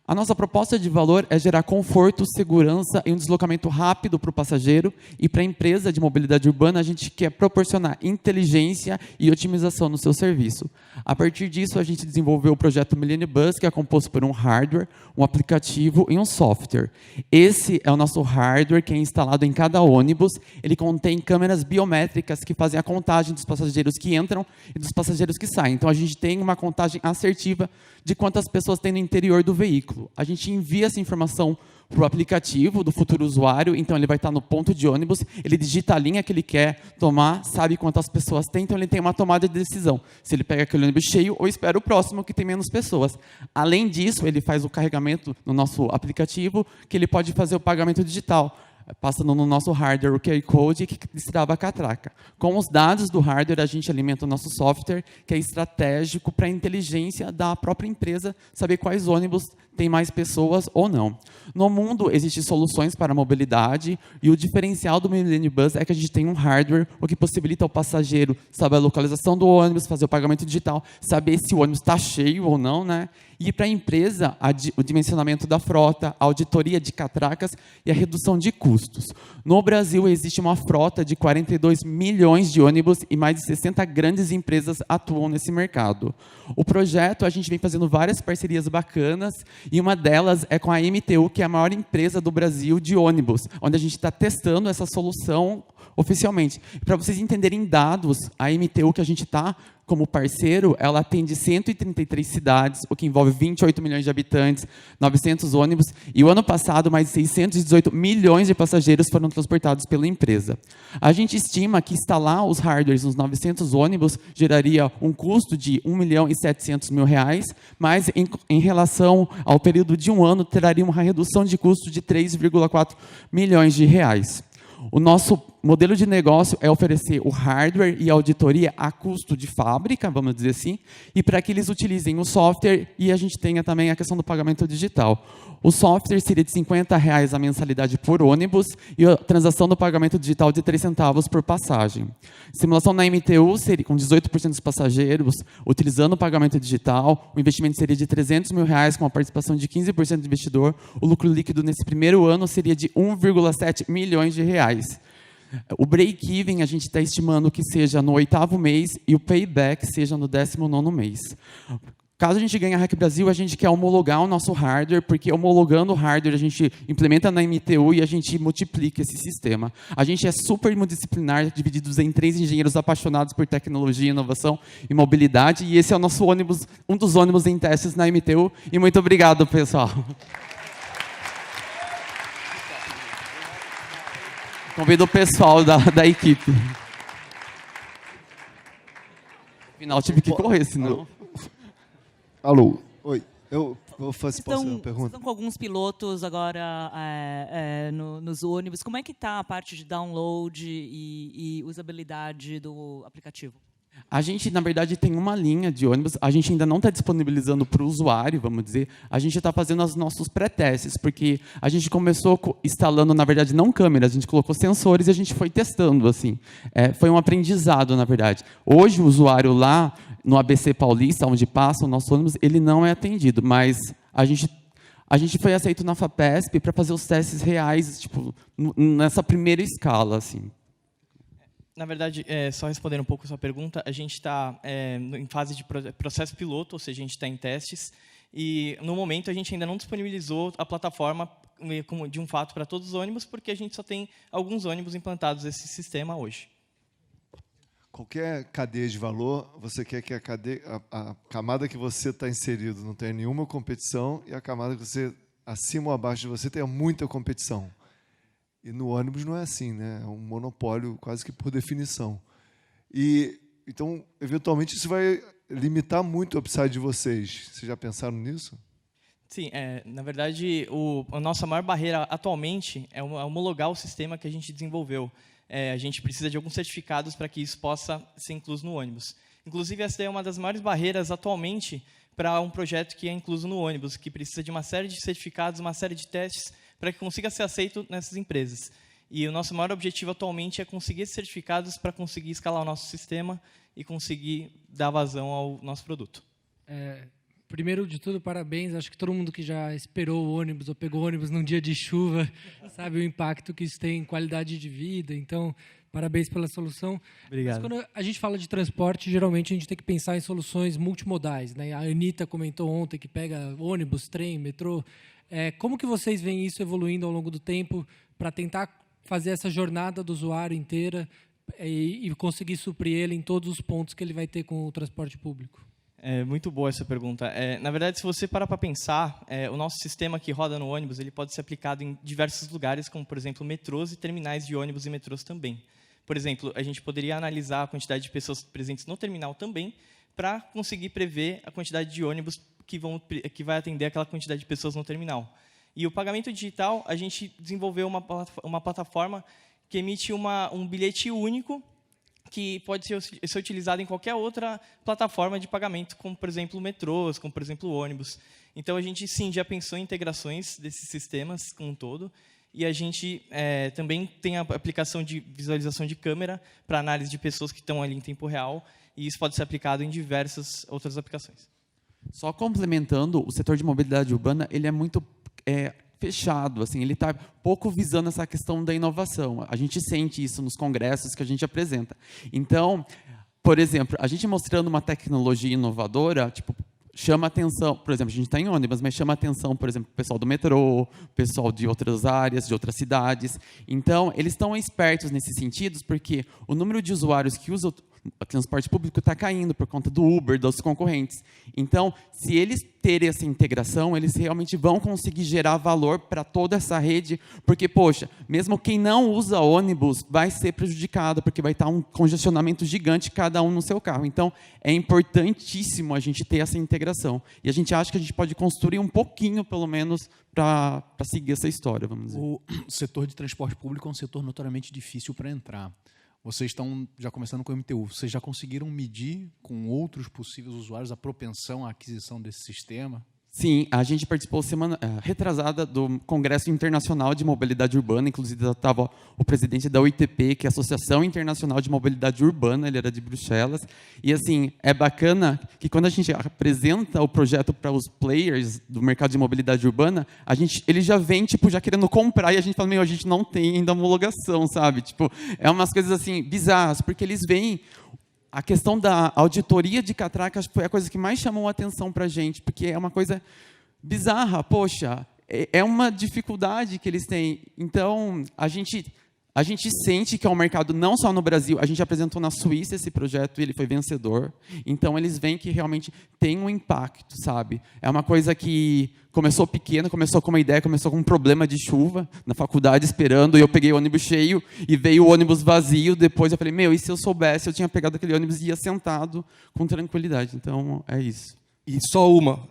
Speaker 12: A nossa proposta de valor é gerar conforto, segurança e um deslocamento rápido para o passageiro, e para a empresa de mobilidade urbana a gente quer proporcionar inteligência e otimização no seu serviço. A partir disso, a gente desenvolveu o projeto Millennium Bus, que é composto por um hardware, um aplicativo e um software. Esse é o nosso hardware, que é instalado em cada ônibus. Ele contém câmeras biométricas que fazem a contagem dos passageiros que entram e dos passageiros que saem. Então, a gente tem uma contagem assertiva de quantas pessoas tem no interior do veículo. A gente envia essa informação para o aplicativo do futuro usuário, então ele vai estar no ponto de ônibus, ele digita a linha que ele quer tomar, sabe quantas pessoas tem, então ele tem uma tomada de decisão, se ele pega aquele ônibus cheio ou espera o próximo que tem menos pessoas. Além disso, ele faz o carregamento no nosso aplicativo, que ele pode fazer o pagamento digital, passando no nosso hardware o QR Code que destrava a catraca. Com os dados do hardware, a gente alimenta o nosso software, que é estratégico para a inteligência da própria empresa saber quais ônibus tem mais pessoas ou não. No mundo, existem soluções para a mobilidade, e o diferencial do Millennium Bus é que a gente tem um hardware, o que possibilita ao passageiro saber a localização do ônibus, fazer o pagamento digital, saber se o ônibus está cheio ou não, né? E para a empresa, o dimensionamento da frota, a auditoria de catracas e a redução de custos. No Brasil, existe uma frota de 42 milhões de ônibus e mais de 60 grandes empresas atuam nesse mercado. O projeto, a gente vem fazendo várias parcerias bacanas, e uma delas é com a MTU, que é a maior empresa do Brasil de ônibus, onde a gente está testando essa solução oficialmente. Para vocês entenderem dados, a MTU que a gente está como parceiro, ela atende 133 cidades, o que envolve 28 milhões de habitantes, 900 ônibus, e o ano passado, mais de 618 milhões de passageiros foram transportados pela empresa. A gente estima que instalar os hardwares nos 900 ônibus geraria um custo de R$ 1.700.000, mas em relação ao período de um ano, traria uma redução de custo de 3,4 milhões de reais. O nosso modelo de negócio é oferecer o hardware e a auditoria a custo de fábrica, vamos dizer assim, e para que eles utilizem o software, e a gente tenha também a questão do pagamento digital. O software seria de R$ 50 a mensalidade por ônibus, e a transação do pagamento digital de 3 centavos por passagem. Simulação na MTU seria com 18% dos passageiros, utilizando o pagamento digital, o investimento seria de R$ 300 mil, com a participação de 15% do investidor, o lucro líquido nesse primeiro ano seria de 1,7 milhões de reais. O break-even a gente está estimando que seja no 8º mês e o payback seja no 19º mês. Caso a gente ganhe a REC Brasil, a gente quer homologar o nosso hardware, porque homologando o hardware a gente implementa na MTU e a gente multiplica esse sistema. A gente é super multidisciplinar, divididos em 3 engenheiros apaixonados por tecnologia, inovação e mobilidade, e esse é o nosso ônibus, um dos ônibus em testes na MTU, e muito obrigado, pessoal. Convido o pessoal da equipe. Afinal, tive que correr, senão...
Speaker 9: Alô. Oi. Eu posso fazer uma pergunta?
Speaker 8: Estão com alguns pilotos agora nos ônibus. Como é que está a parte de download e usabilidade do aplicativo?
Speaker 12: A gente, na verdade, tem uma linha de ônibus, a gente ainda não está disponibilizando para o usuário, vamos dizer, a gente está fazendo os nossos pré-testes, porque a gente começou instalando, na verdade, não câmeras, a gente colocou sensores e a gente foi testando, assim. Foi um aprendizado, na verdade. Hoje, o usuário lá, no ABC Paulista, onde passa o nosso ônibus, ele não é atendido, mas a gente foi aceito na FAPESP para fazer os testes reais, tipo, nessa primeira escala, assim.
Speaker 13: Na verdade, só respondendo um pouco a sua pergunta, a gente está em fase de processo piloto, ou seja, a gente está em testes, e no momento a gente ainda não disponibilizou a plataforma de um fato para todos os ônibus, porque a gente só tem alguns ônibus implantados nesse sistema hoje.
Speaker 9: qualquer cadeia de valor, você quer que a camada que você está inserido não tenha nenhuma competição e a camada que você, acima ou abaixo de você, tenha muita competição. E no ônibus não é assim, né? É um monopólio quase que por definição. E, então, eventualmente, isso vai limitar muito o upside de vocês. Vocês já pensaram nisso?
Speaker 13: Sim, na verdade, a nossa maior barreira atualmente é homologar o sistema que a gente desenvolveu. A gente precisa de alguns certificados para que isso possa ser incluso no ônibus. Inclusive, essa é uma das maiores barreiras atualmente para um projeto que é incluso no ônibus, que precisa de uma série de certificados, uma série de testes, para que consiga ser aceito nessas empresas. E o nosso maior objetivo atualmente é conseguir esses certificados para conseguir escalar o nosso sistema e conseguir dar vazão ao nosso produto.
Speaker 7: Primeiro de tudo, parabéns. Acho que todo mundo que já esperou o ônibus ou pegou o ônibus num dia de chuva sabe o impacto que isso tem em qualidade de vida. Então, parabéns pela solução.
Speaker 13: Obrigado.
Speaker 7: Mas quando a gente fala de transporte, geralmente a gente tem que pensar em soluções multimodais, né? A Anitta comentou ontem que pega ônibus, trem, metrô. Como que vocês veem isso evoluindo ao longo do tempo para tentar fazer essa jornada do usuário inteira e conseguir suprir ele em todos os pontos que ele vai ter com o transporte público?
Speaker 13: Muito boa essa pergunta. Na verdade, se você parar para pensar, o nosso sistema que roda no ônibus ele pode ser aplicado em diversos lugares, como, por exemplo, metrôs e terminais de ônibus e metrôs também. Por exemplo, a gente poderia analisar a quantidade de pessoas presentes no terminal também, para conseguir prever a quantidade de ônibus que vai atender aquela quantidade de pessoas no terminal. E o pagamento digital, a gente desenvolveu uma plataforma que emite um bilhete único que pode ser utilizado em qualquer outra plataforma de pagamento, como, por exemplo, metrôs, como, por exemplo, ônibus. Então, a gente, sim, já pensou em integrações desses sistemas como um todo, e a gente também tem a aplicação de visualização de câmera para análise de pessoas que estão ali em tempo real, e isso pode ser aplicado em diversas outras aplicações.
Speaker 12: Só complementando, o setor de mobilidade urbana ele é muito fechado, assim, ele está pouco visando essa questão da inovação. A gente sente isso nos congressos que a gente apresenta. Então, por exemplo, a gente mostrando uma tecnologia inovadora, tipo, chama atenção, por exemplo, a gente está em ônibus, mas chama atenção, por exemplo, o pessoal do metrô, pessoal de outras áreas, de outras cidades. Então, eles estão espertos nesses sentidos, porque o número de usuários que usam o transporte público está caindo por conta do Uber, dos concorrentes. Então, se eles terem essa integração, eles realmente vão conseguir gerar valor para toda essa rede, porque, poxa, mesmo quem não usa ônibus vai ser prejudicado, porque vai estar um congestionamento gigante, cada um no seu carro. Então, é importantíssimo a gente ter essa integração. E a gente acha que a gente pode construir um pouquinho, pelo menos, para seguir essa história, vamos dizer.
Speaker 4: O setor de transporte público é um setor notoriamente difícil para entrar. Vocês estão já começando com o MTU. Vocês já conseguiram medir com outros possíveis usuários a propensão à aquisição desse sistema?
Speaker 12: Sim, a gente participou semana retrasada do Congresso Internacional de Mobilidade Urbana, inclusive estava o presidente da OITP, que é a Associação Internacional de Mobilidade Urbana, ele era de Bruxelas. E assim, é bacana que quando a gente apresenta o projeto para os players do mercado de mobilidade urbana, eles já vêm tipo já querendo comprar e a gente fala, a gente não tem ainda homologação, sabe? Tipo, é umas coisas assim bizarras, porque eles veem. A questão da auditoria de catraca foi a coisa que mais chamou a atenção para a gente, porque é uma coisa bizarra. Poxa, é uma dificuldade que eles têm. Então, a gente sente que é um mercado não só no Brasil. A gente apresentou na Suíça esse projeto e ele foi vencedor. Então, eles veem que realmente tem um impacto, sabe? É uma coisa que começou pequena, começou com uma ideia, começou com um problema de chuva na faculdade esperando, e eu peguei o ônibus cheio e veio o ônibus vazio. Depois eu falei, e se eu soubesse, eu tinha pegado aquele ônibus e ia sentado com tranquilidade. Então, é isso.
Speaker 5: E só uma,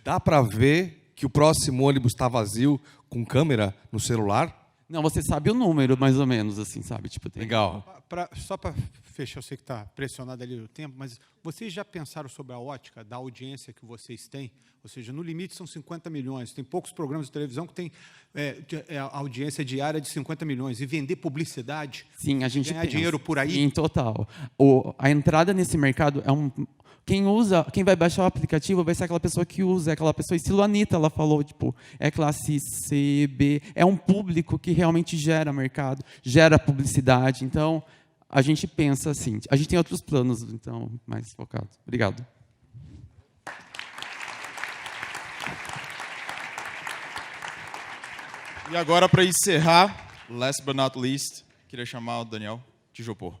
Speaker 5: dá para ver que o próximo ônibus está vazio com câmera no celular?
Speaker 12: Não, você sabe o número, mais ou menos, assim, sabe? Tipo, tem...
Speaker 5: Legal.
Speaker 10: Só para fechar, eu sei que está pressionado ali o tempo, mas vocês já pensaram sobre a ótica da audiência que vocês têm? Ou seja, no limite são 50 milhões. Tem poucos programas de televisão que têm audiência diária de 50 milhões. E vender publicidade,
Speaker 12: sim, a gente
Speaker 10: ganhar dinheiro por aí?
Speaker 12: Sim, total. A entrada nesse mercado é um... Quem vai baixar o aplicativo vai ser aquela pessoa que usa, aquela pessoa, estilo Anitta, ela falou, tipo, é classe C, B, é um público que realmente gera mercado, gera publicidade. Então, a gente pensa assim, a gente tem outros planos, então, mais focados. Obrigado.
Speaker 1: E agora, para encerrar, last but not least, queria chamar o Daniel Tijopor.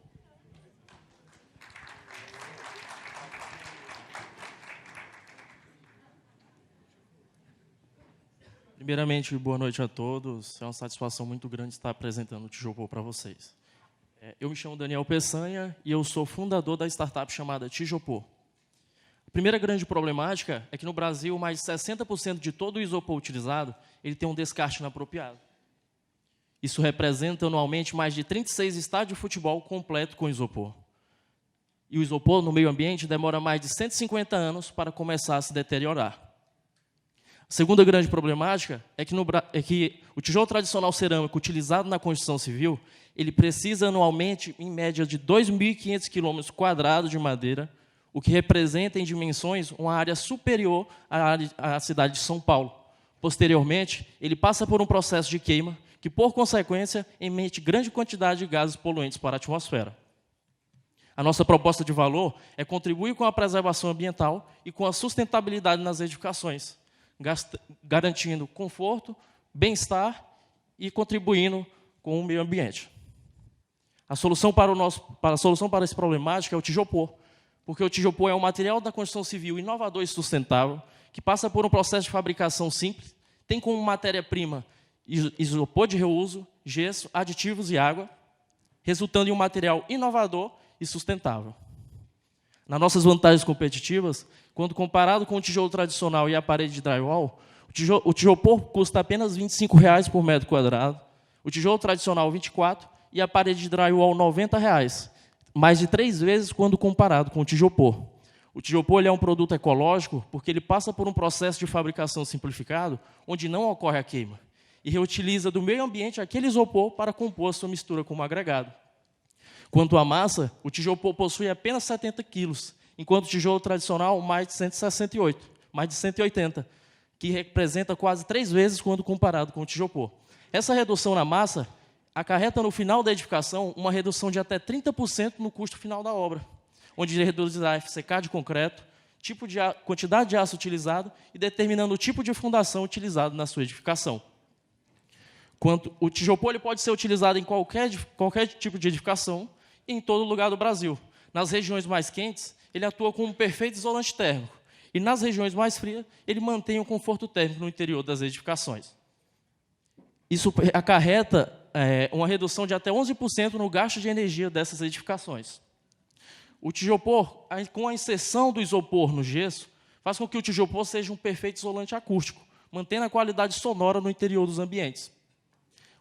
Speaker 14: Primeiramente, boa noite a todos. É uma satisfação muito grande estar apresentando o Tijopor para vocês. Eu me chamo Daniel Peçanha e eu sou fundador da startup chamada Tijopor. A primeira grande problemática é que no Brasil, mais de 60% de todo o isopor utilizado ele tem um descarte inapropriado. Isso representa anualmente mais de 36 estádios de futebol completo com isopor. E o isopor no meio ambiente demora mais de 150 anos para começar a se deteriorar. A segunda grande problemática é que o tijolo tradicional cerâmico utilizado na construção civil, ele precisa anualmente, em média, de 2.500 km² de madeira, o que representa em dimensões uma área superior à cidade de São Paulo. Posteriormente, ele passa por um processo de queima que, por consequência, emite grande quantidade de gases poluentes para a atmosfera. A nossa proposta de valor é contribuir com a preservação ambiental e com a sustentabilidade nas edificações, garantindo conforto, bem-estar e contribuindo com o meio ambiente. A solução para esse problemática é o tijopor, porque o tijopor é um material da construção civil inovador e sustentável, que passa por um processo de fabricação simples, tem como matéria-prima isopor de reuso, gesso, aditivos e água, resultando em um material inovador e sustentável. Nas nossas vantagens competitivas, quando comparado com o tijolo tradicional e a parede de drywall, o tijopor custa apenas R$ 25,00 por metro quadrado, o tijolo tradicional R$ 24,00 e a parede de drywall R$ 90,00, mais de 3 vezes quando comparado com o tijopor. O tijopor ele é um produto ecológico porque ele passa por um processo de fabricação simplificado, onde não ocorre a queima, e reutiliza do meio ambiente aquele isopor para compor a sua mistura como agregado. Quanto à massa, o tijopor possui apenas 70 quilos, enquanto o tijolo tradicional mais de 180, que representa quase 3 vezes quando comparado com o tijopor. Essa redução na massa acarreta no final da edificação uma redução de até 30% no custo final da obra, onde reduzirá a FCK de concreto, quantidade de aço utilizado e determinando o tipo de fundação utilizado na sua edificação. O tijopor ele pode ser utilizado em qualquer tipo de edificação e em todo lugar do Brasil. Nas regiões mais quentes, ele atua como um perfeito isolante térmico. E nas regiões mais frias, ele mantém o conforto térmico no interior das edificações. Isso acarreta uma redução de até 11% no gasto de energia dessas edificações. O tijopor, com a inserção do isopor no gesso, faz com que o tijopor seja um perfeito isolante acústico, mantendo a qualidade sonora no interior dos ambientes.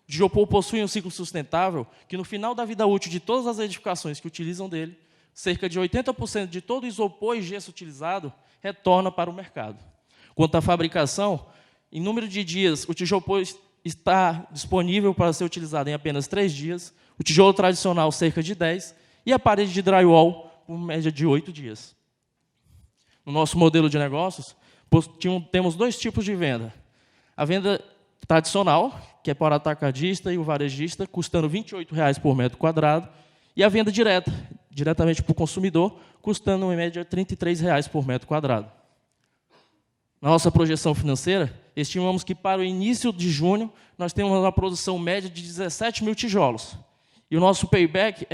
Speaker 14: O tijopor possui um ciclo sustentável que, no final da vida útil de todas as edificações que utilizam dele, cerca de 80% de todo o isopor e gesso utilizado retorna para o mercado. Quanto à fabricação, em número de dias, o tijopor está disponível para ser utilizado em apenas 3 dias, o tijolo tradicional cerca de 10 e a parede de drywall por média de 8 dias. No nosso modelo de negócios, temos 2 tipos de venda. A venda tradicional, que é para o atacadista e o varejista, custando R$ 28,00 por metro quadrado, e a venda diretamente para o consumidor, custando, em média, R$ 33,00 por metro quadrado. Na nossa projeção financeira, estimamos que, para o início de junho, nós temos uma produção média de 17 mil tijolos. E o nosso payback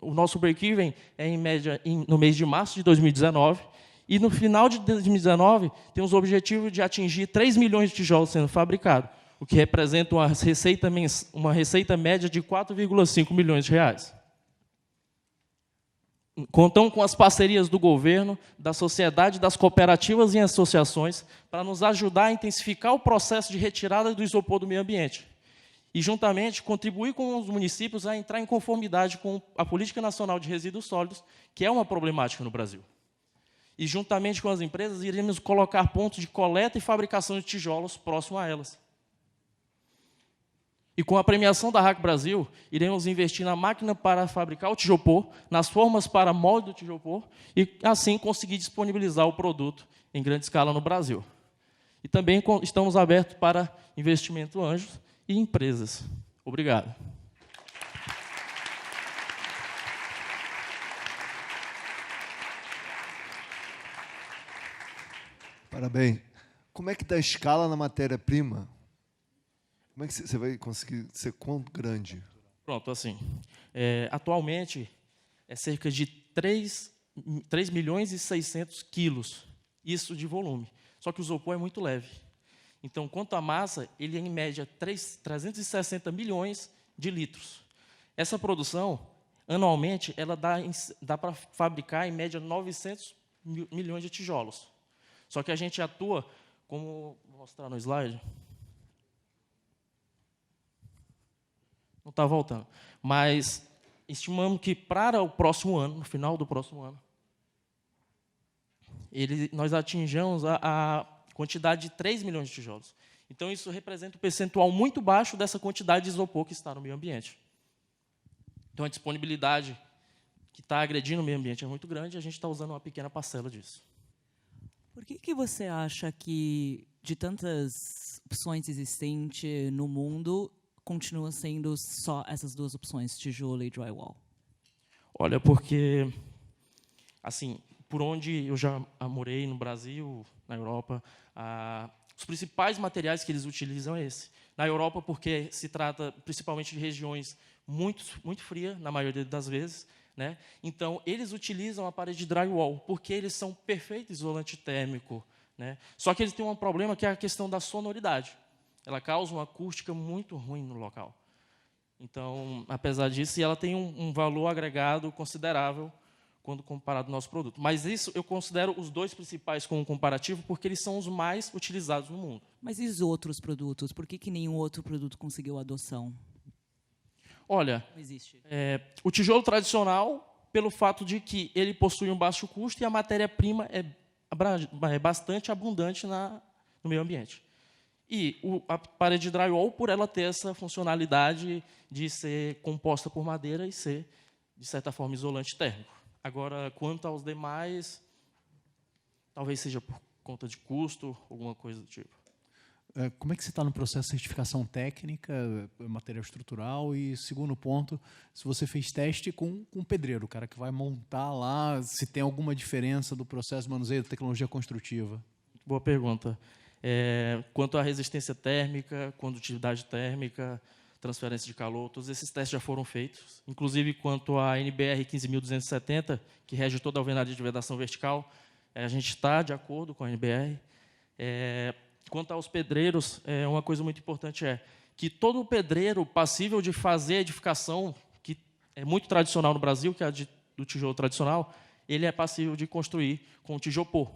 Speaker 14: o nosso break-even é, em média, no mês de março de 2019, e no final de 2019, temos o objetivo de atingir 3 milhões de tijolos sendo fabricados, o que representa uma receita média de R$ 4,5 milhões. Contamos com as parcerias do governo, da sociedade, das cooperativas e associações para nos ajudar a intensificar o processo de retirada do isopor do meio ambiente e, juntamente, contribuir com os municípios a entrar em conformidade com a Política Nacional de Resíduos Sólidos, que é uma problemática no Brasil. E, juntamente com as empresas, iremos colocar pontos de coleta e fabricação de tijolos próximo a elas. E com a premiação da RAC Brasil, iremos investir na máquina para fabricar o tijopor, nas formas para molde do tijopor, e assim conseguir disponibilizar o produto em grande escala no Brasil. E também estamos abertos para investimento anjos e empresas. Obrigado.
Speaker 9: Parabéns. Como é que está a escala na matéria-prima? Como é que você vai conseguir ser quanto grande?
Speaker 14: Pronto, assim. Atualmente, é cerca de 3 milhões e 600 quilos, isso de volume. Só que o isopor é muito leve. Então, quanto à massa, ele é, em média, 360 milhões de litros. Essa produção, anualmente, ela dá para fabricar, em média, 900 milhões de tijolos. Só que a gente atua, como vou mostrar no slide. Não está voltando. Mas estimamos que, para o próximo ano, no final do próximo ano, nós atinjamos a quantidade de 3 milhões de tijolos. Então, isso representa um percentual muito baixo dessa quantidade de isopor que está no meio ambiente. Então, a disponibilidade que está agredindo o meio ambiente é muito grande e a gente está usando uma pequena parcela disso.
Speaker 8: Por que você acha que, de tantas opções existentes no mundo, continua sendo só essas duas opções, tijolo e drywall?
Speaker 14: Olha, porque, assim, por onde eu já morei, no Brasil, na Europa, os principais materiais que eles utilizam é esse. Na Europa, porque se trata principalmente de regiões muito frias, na maioria das vezes, né? Então, eles utilizam a parede de drywall, porque eles são perfeito isolante térmico, né? Só que eles têm um problema, que é a questão da sonoridade. Ela causa uma acústica muito ruim no local. Então, apesar disso, ela tem um valor agregado considerável quando comparado ao nosso produto. Mas isso eu considero os dois principais como comparativo, porque eles são os mais utilizados no mundo.
Speaker 8: Mas e os outros produtos? Por que nenhum outro produto conseguiu adoção?
Speaker 14: Olha,
Speaker 8: Não existe.
Speaker 14: O tijolo tradicional, pelo fato de que ele possui um baixo custo e a matéria-prima é bastante abundante no meio ambiente. E a parede de drywall, por ela ter essa funcionalidade de ser composta por madeira e ser, de certa forma, isolante térmico. Agora, quanto aos demais, talvez seja por conta de custo, alguma coisa do tipo.
Speaker 4: Como é que você está no processo de certificação técnica, material estrutural? E, segundo ponto, se você fez teste com um pedreiro, o cara que vai montar lá, se tem alguma diferença do processo de manuseio da tecnologia construtiva?
Speaker 14: Boa pergunta. Quanto à resistência térmica, condutividade térmica, transferência de calor, todos esses testes já foram feitos. Inclusive, quanto à NBR 15.270, que rege toda a alvenaria de vedação vertical, a gente está de acordo com a NBR. Quanto aos pedreiros, uma coisa muito importante é que todo pedreiro passível de fazer edificação, que é muito tradicional no Brasil, que é a do tijolo tradicional, ele é passível de construir com tijopor,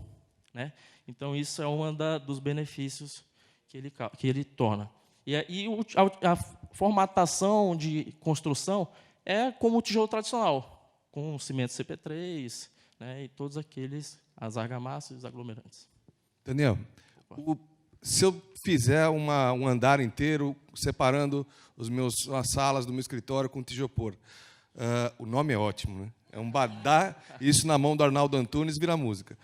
Speaker 14: né? Então, isso é um dos benefícios que ele torna. E a formatação de construção é como o tijolo tradicional, com cimento CP3, né, e todos as argamassas e os aglomerantes.
Speaker 5: Daniel, se eu fizer um andar inteiro separando as salas do meu escritório com tijopor, o nome é ótimo, né? É um badá, isso na mão do Arnaldo Antunes vira música.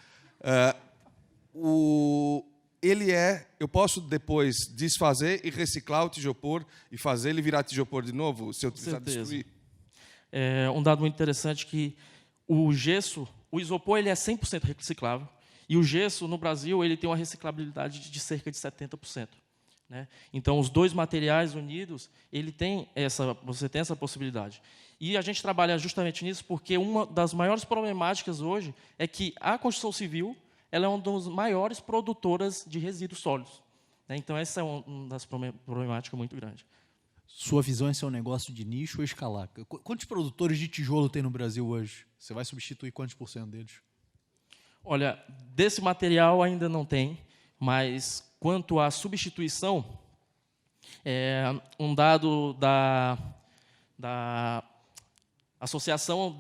Speaker 5: Eu posso depois desfazer e reciclar o tijopor e fazer ele virar tijopor de novo, se eu precisar destruir?
Speaker 14: Um dado muito interessante que o isopor ele é 100% reciclável, e o gesso, no Brasil, ele tem uma reciclabilidade de cerca de 70%. Né? Então, os dois materiais unidos, você tem essa possibilidade. E a gente trabalha justamente nisso porque uma das maiores problemáticas hoje é que a construção civil ela é uma das maiores produtoras de resíduos sólidos. Né? Então, essa é uma das problemáticas muito grandes.
Speaker 4: Sua visão é ser um negócio de nicho ou escalar? Quantos produtores de tijolo tem no Brasil hoje? Você vai substituir quantos % deles?
Speaker 14: Olha, desse material ainda não tem, mas quanto à substituição, um dado da Associação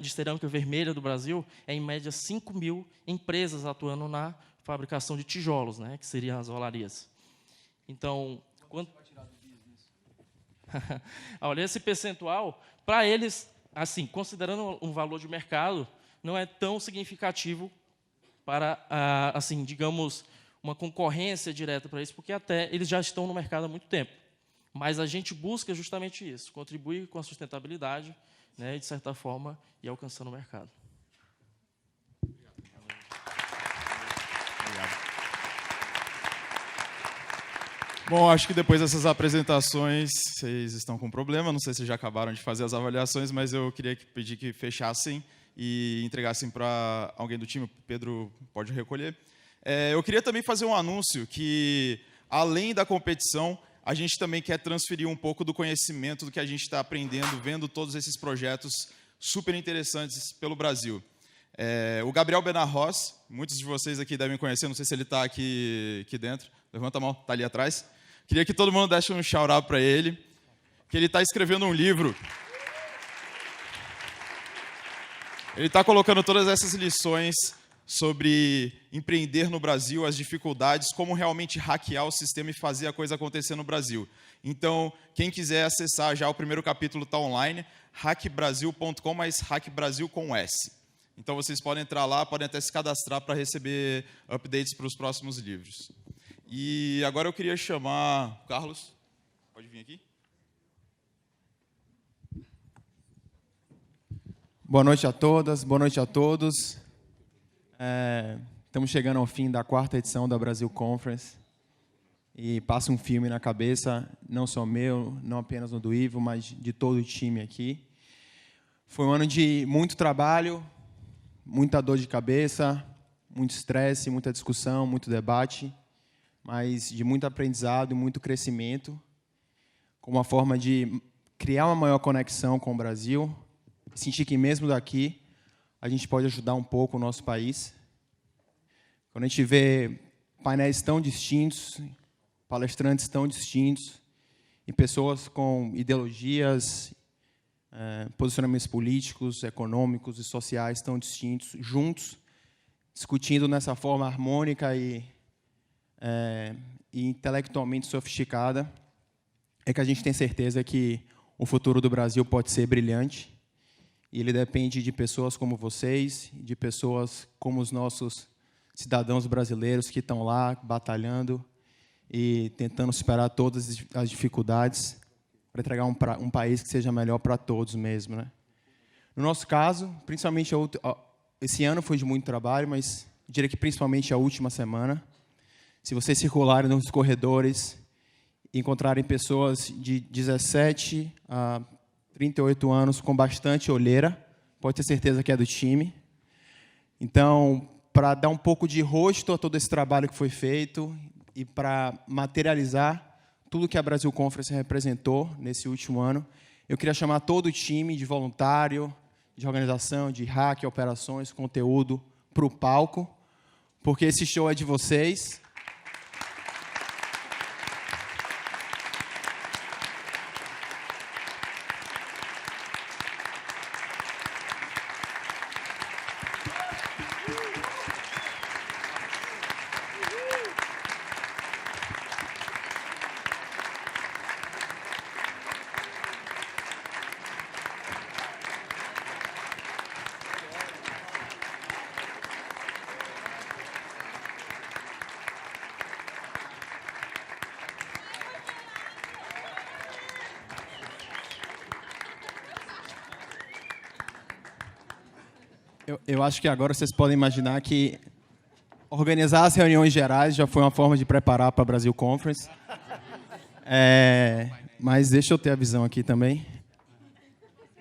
Speaker 14: de Cerâmica Vermelha do Brasil é, em média, 5.000 empresas atuando na fabricação de tijolos, né, que seriam as rolarias. Então, olha, esse percentual, para eles, assim, considerando um valor de mercado, não é tão significativo para, assim, digamos, uma concorrência direta para isso, porque até eles já estão no mercado há muito tempo. Mas a gente busca justamente isso, contribuir com a sustentabilidade, né, e, de certa forma, ir alcançando o mercado.
Speaker 1: Bom, acho que depois dessas apresentações, vocês estão com problema. Não sei se já acabaram de fazer as avaliações, mas eu queria pedir que fechassem e entregassem para alguém do time. O Pedro pode recolher. Eu queria também fazer um anúncio que além da competição, a gente também quer transferir um pouco do conhecimento do que a gente está aprendendo, vendo todos esses projetos super interessantes pelo Brasil. O Gabriel Benarros, muitos de vocês aqui devem conhecer, não sei se ele está aqui dentro. Levanta a mão, está ali atrás. Queria que todo mundo desse um shout-out para ele, que ele está escrevendo um livro. Ele está colocando todas essas lições sobre empreender no Brasil, as dificuldades, como realmente hackear o sistema e fazer a coisa acontecer no Brasil. Então, quem quiser acessar já o primeiro capítulo está online, hackbrasil.com, mas hackbrasil com S. Então, vocês podem entrar lá, podem até se cadastrar para receber updates para os próximos livros. E agora eu queria chamar o Carlos. Pode vir aqui.
Speaker 15: Boa noite a todas, boa noite a todos. Estamos chegando ao fim da 4ª edição da Brasil Conference e passa um filme na cabeça, não só meu, não apenas no do Ivo, mas de todo o time aqui. Foi um ano de muito trabalho, muita dor de cabeça, muito estresse, muita discussão, muito debate, mas de muito aprendizado e muito crescimento, com uma forma de criar uma maior conexão com o Brasil, sentir que mesmo daqui a gente pode ajudar um pouco o nosso país. Quando a gente vê painéis tão distintos, palestrantes tão distintos, e pessoas com ideologias, posicionamentos políticos, econômicos e sociais tão distintos, juntos, discutindo nessa forma harmônica e intelectualmente sofisticada, é que a gente tem certeza que o futuro do Brasil pode ser brilhante. E ele depende de pessoas como vocês, de pessoas como os nossos cidadãos brasileiros que estão lá batalhando e tentando superar todas as dificuldades para entregar um país que seja melhor para todos mesmo, né? No nosso caso, principalmente esse ano foi de muito trabalho, mas diria que principalmente a última semana. Se vocês circularem nos corredores e encontrarem pessoas de 17 a 38 anos com bastante olheira, pode ter certeza que é do time. Então, para dar um pouco de rosto a todo esse trabalho que foi feito e para materializar tudo que a Brasil Conference representou nesse último ano, eu queria chamar todo o time de voluntário, de organização, de hack, operações, conteúdo, para o palco, porque esse show é de vocês. Eu acho que agora vocês podem imaginar que organizar as reuniões gerais já foi uma forma de preparar para a Brasil Conference. Mas deixa eu ter a visão aqui também.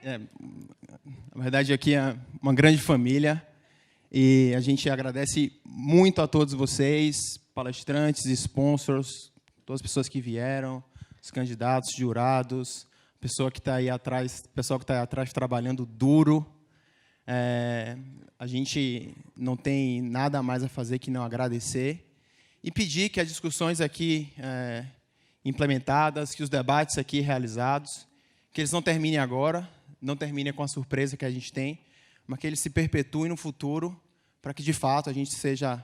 Speaker 15: Na verdade, aqui é uma grande família e a gente agradece muito a todos vocês, palestrantes, sponsors, todas as pessoas que vieram, os candidatos, jurados, pessoal que está aí atrás trabalhando duro. A gente não tem nada mais a fazer que não agradecer e pedir que as discussões aqui implementadas, que os debates aqui realizados, que eles não terminem agora, não terminem com a surpresa que a gente tem, mas que eles se perpetuem no futuro para que, de fato, a gente seja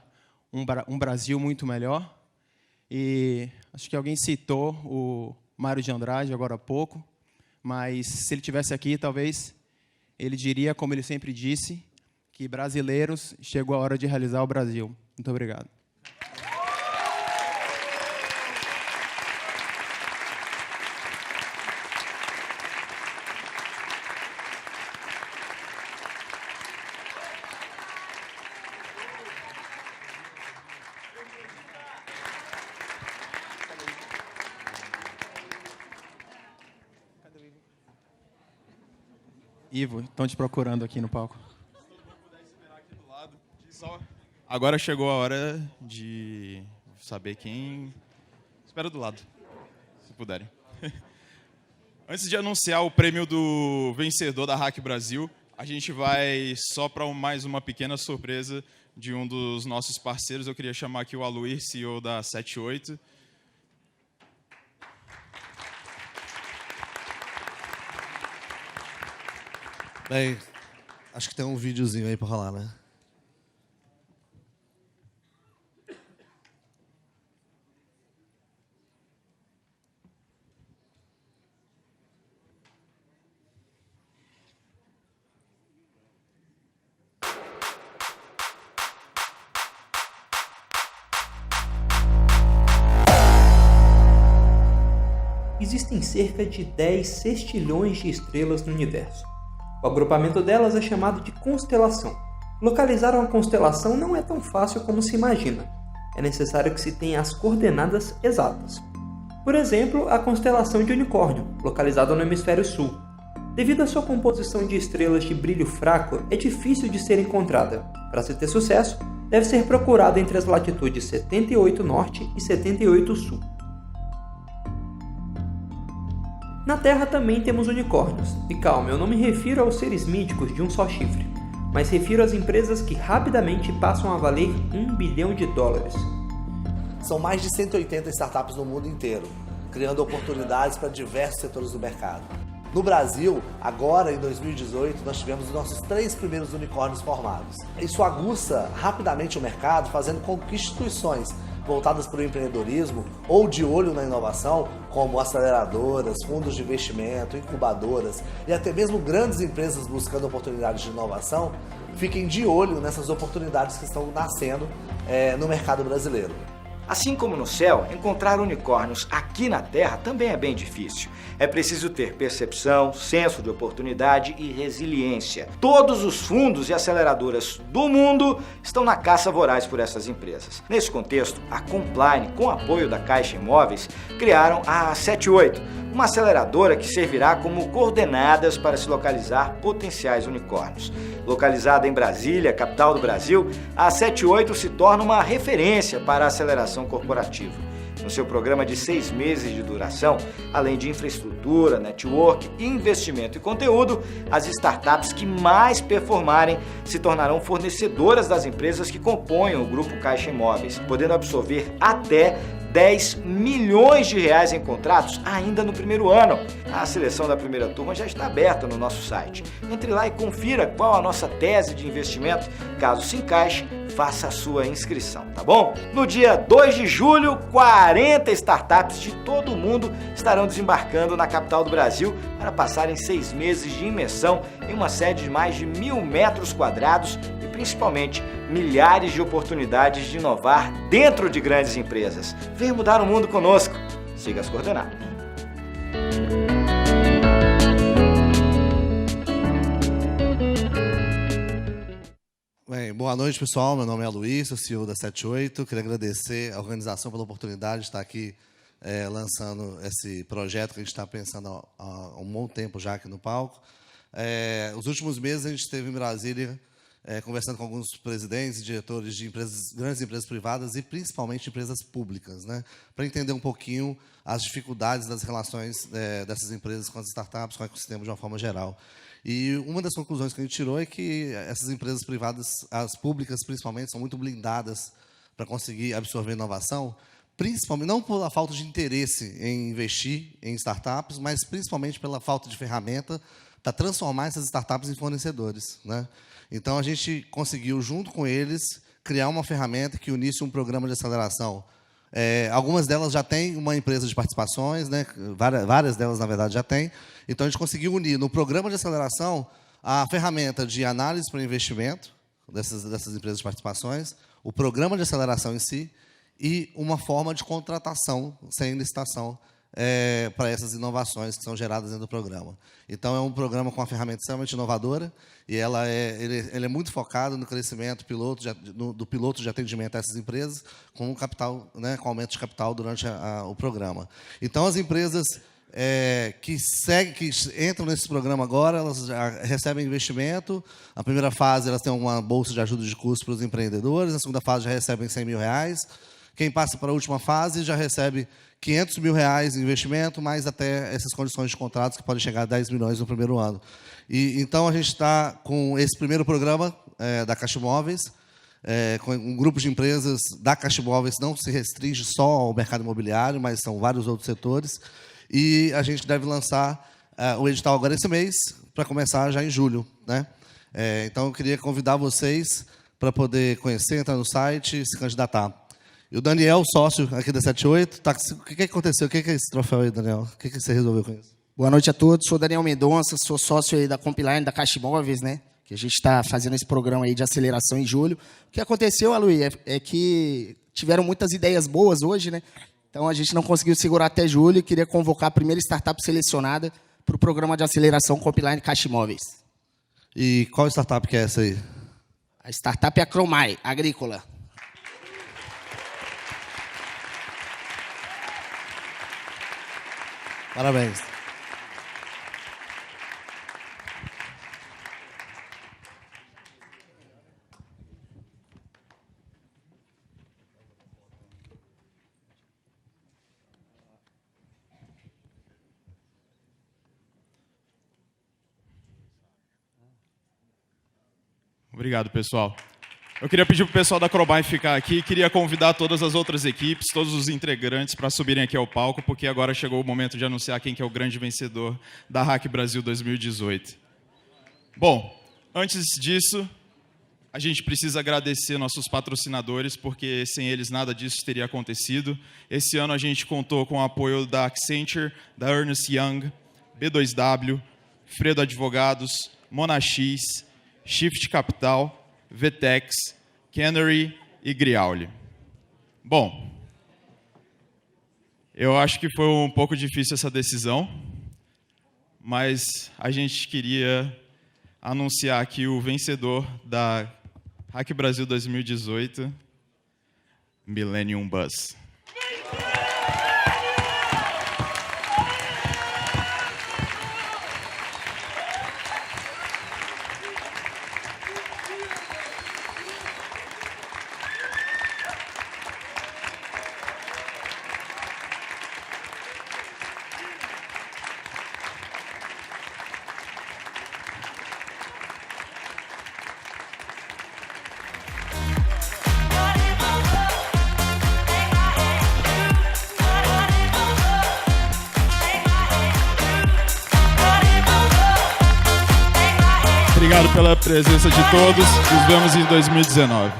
Speaker 15: um Brasil muito melhor. E acho que alguém citou o Mário de Andrade agora há pouco, mas se ele estivesse aqui, talvez ele diria, como ele sempre disse, que brasileiros, chegou a hora de realizar o Brasil. Muito obrigado. Ivo, estão te procurando aqui no palco.
Speaker 1: Agora chegou a hora de saber quem Espera do lado, se puderem. Antes de anunciar o prêmio do vencedor da Hack Brasil, a gente vai só para mais uma pequena surpresa de um dos nossos parceiros. Eu queria chamar aqui o Aluir, CEO da 78.
Speaker 16: Bem, acho que tem um videozinho aí para rolar, né?
Speaker 17: Existem cerca de 10 sextilhões de estrelas no universo. O agrupamento delas é chamado de constelação. Localizar uma constelação não é tão fácil como se imagina. É necessário que se tenha as coordenadas exatas. Por exemplo, a constelação de Unicórnio, localizada no hemisfério sul. Devido à sua composição de estrelas de brilho fraco, é difícil de ser encontrada. Para se ter sucesso, deve ser procurada entre as latitudes 78 norte e 78 sul. Na Terra também temos unicórnios, e calma, eu não me refiro aos seres míticos de um só chifre, mas refiro às empresas que rapidamente passam a valer $1 bilhão.
Speaker 18: São mais de 180 startups no mundo inteiro, criando oportunidades para diversos setores do mercado. No Brasil, agora em 2018, nós tivemos os nossos 3 primeiros unicórnios formados. Isso aguça rapidamente o mercado, fazendo com que instituições voltadas para o empreendedorismo ou de olho na inovação, como aceleradoras, fundos de investimento, incubadoras e até mesmo grandes empresas buscando oportunidades de inovação, fiquem de olho nessas oportunidades que estão nascendo no mercado brasileiro.
Speaker 19: Assim como no céu, encontrar unicórnios aqui na Terra também é bem difícil. É preciso ter percepção, senso de oportunidade e resiliência. Todos os fundos e aceleradoras do mundo estão na caça voraz por essas empresas. Nesse contexto, a Compline, com apoio da Caixa Imóveis, criaram a 78, uma aceleradora que servirá como coordenadas para se localizar potenciais unicórnios. Localizada em Brasília, capital do Brasil, a 78 se torna uma referência para a aceleração corporativa. No seu programa de 6 meses de duração, além de infraestrutura, network, investimento e conteúdo, as startups que mais performarem se tornarão fornecedoras das empresas que compõem o Grupo Caixa Imóveis, podendo absorver até R$10 milhões em contratos ainda no primeiro ano. A seleção da primeira turma já está aberta no nosso site. Entre lá e confira qual a nossa tese de investimento. Caso se encaixe, faça a sua inscrição, tá bom? No dia 2 de julho, 40 startups de todo o mundo estarão desembarcando na capital do Brasil para passarem 6 meses de imersão em uma sede de mais de 1.000 metros quadrados e principalmente milhares de oportunidades de inovar dentro de grandes empresas. Venha mudar o mundo conosco. Siga as coordenadas.
Speaker 16: Bem, boa noite, pessoal. Meu nome é Luiz, sou CEO da 78. Queria agradecer a organização pela oportunidade de estar aqui lançando esse projeto que a gente está pensando há um bom tempo já aqui no palco. Os últimos meses a gente esteve em Brasília conversando com alguns presidentes e diretores de grandes empresas privadas e principalmente empresas públicas, né, para entender um pouquinho as dificuldades das relações dessas empresas com as startups, com o ecossistema de uma forma geral. E uma das conclusões que a gente tirou é que essas empresas privadas, as públicas principalmente, são muito blindadas para conseguir absorver inovação, principalmente não pela falta de interesse em investir em startups, mas principalmente pela falta de ferramenta para transformar essas startups em fornecedores, né? Então, a gente conseguiu, junto com eles, criar uma ferramenta que unisse um programa de aceleração. Algumas delas já têm uma empresa de participações, né? Várias delas, na verdade, já têm. Então, a gente conseguiu unir no programa de aceleração a ferramenta de análise para investimento dessas empresas de participações, o programa de aceleração em si e uma forma de contratação sem licitação para essas inovações que são geradas dentro do programa. Então, é um programa com uma ferramenta extremamente inovadora e ele é muito focado no crescimento do piloto de atendimento a essas empresas com capital, né, com aumento de capital durante o programa. Então, as empresas que entram nesse programa agora, elas já recebem investimento. Na primeira fase, elas têm uma bolsa de ajuda de custo para os empreendedores. Na segunda fase, já recebem R$100 mil. Quem passa para a última fase já recebe R$500 mil em investimento, mais até essas condições de contratos que podem chegar a 10 milhões no primeiro ano. E então a gente está com esse primeiro programa da Caixa Imóveis, com um grupo de empresas da Caixa Imóveis, não se restringe só ao mercado imobiliário, mas são vários outros setores. E a gente deve lançar o edital agora esse mês, para começar já em julho, né? Então eu queria convidar vocês para poder conhecer, entrar no site e se candidatar. E o Daniel, sócio aqui da 78, o que aconteceu? O que é esse troféu aí, Daniel? O que você resolveu com isso?
Speaker 20: Boa noite a todos, sou Daniel Mendonça, sou sócio aí da Compline, da Caixa Imóveis, né? Que a gente está fazendo esse programa aí de aceleração em julho. O que aconteceu, Aloy, é que tiveram muitas ideias boas hoje, né? Então a gente não conseguiu segurar até julho e queria convocar a primeira startup selecionada para o programa de aceleração Compline Caixa Imóveis.
Speaker 16: E qual startup que é essa aí?
Speaker 20: A startup é a Cromai, agrícola.
Speaker 16: Parabéns.
Speaker 1: Obrigado, pessoal. Eu queria pedir para o pessoal da Cromai ficar aqui e queria convidar todas as outras equipes, todos os integrantes para subirem aqui ao palco, porque agora chegou o momento de anunciar quem que é o grande vencedor da Hack Brasil 2018. Bom, antes disso, a gente precisa agradecer nossos patrocinadores, porque sem eles nada disso teria acontecido. Esse ano a gente contou com o apoio da Accenture, da Ernst Young, B2W, Fredo Advogados, Monax, Shift Capital, Vtex, Canary e Griauli. Bom, eu acho que foi um pouco difícil essa decisão, mas a gente queria anunciar aqui o vencedor da Hack Brasil 2018, Millennium Bus. Obrigado pela presença de todos. Nos vemos em 2019.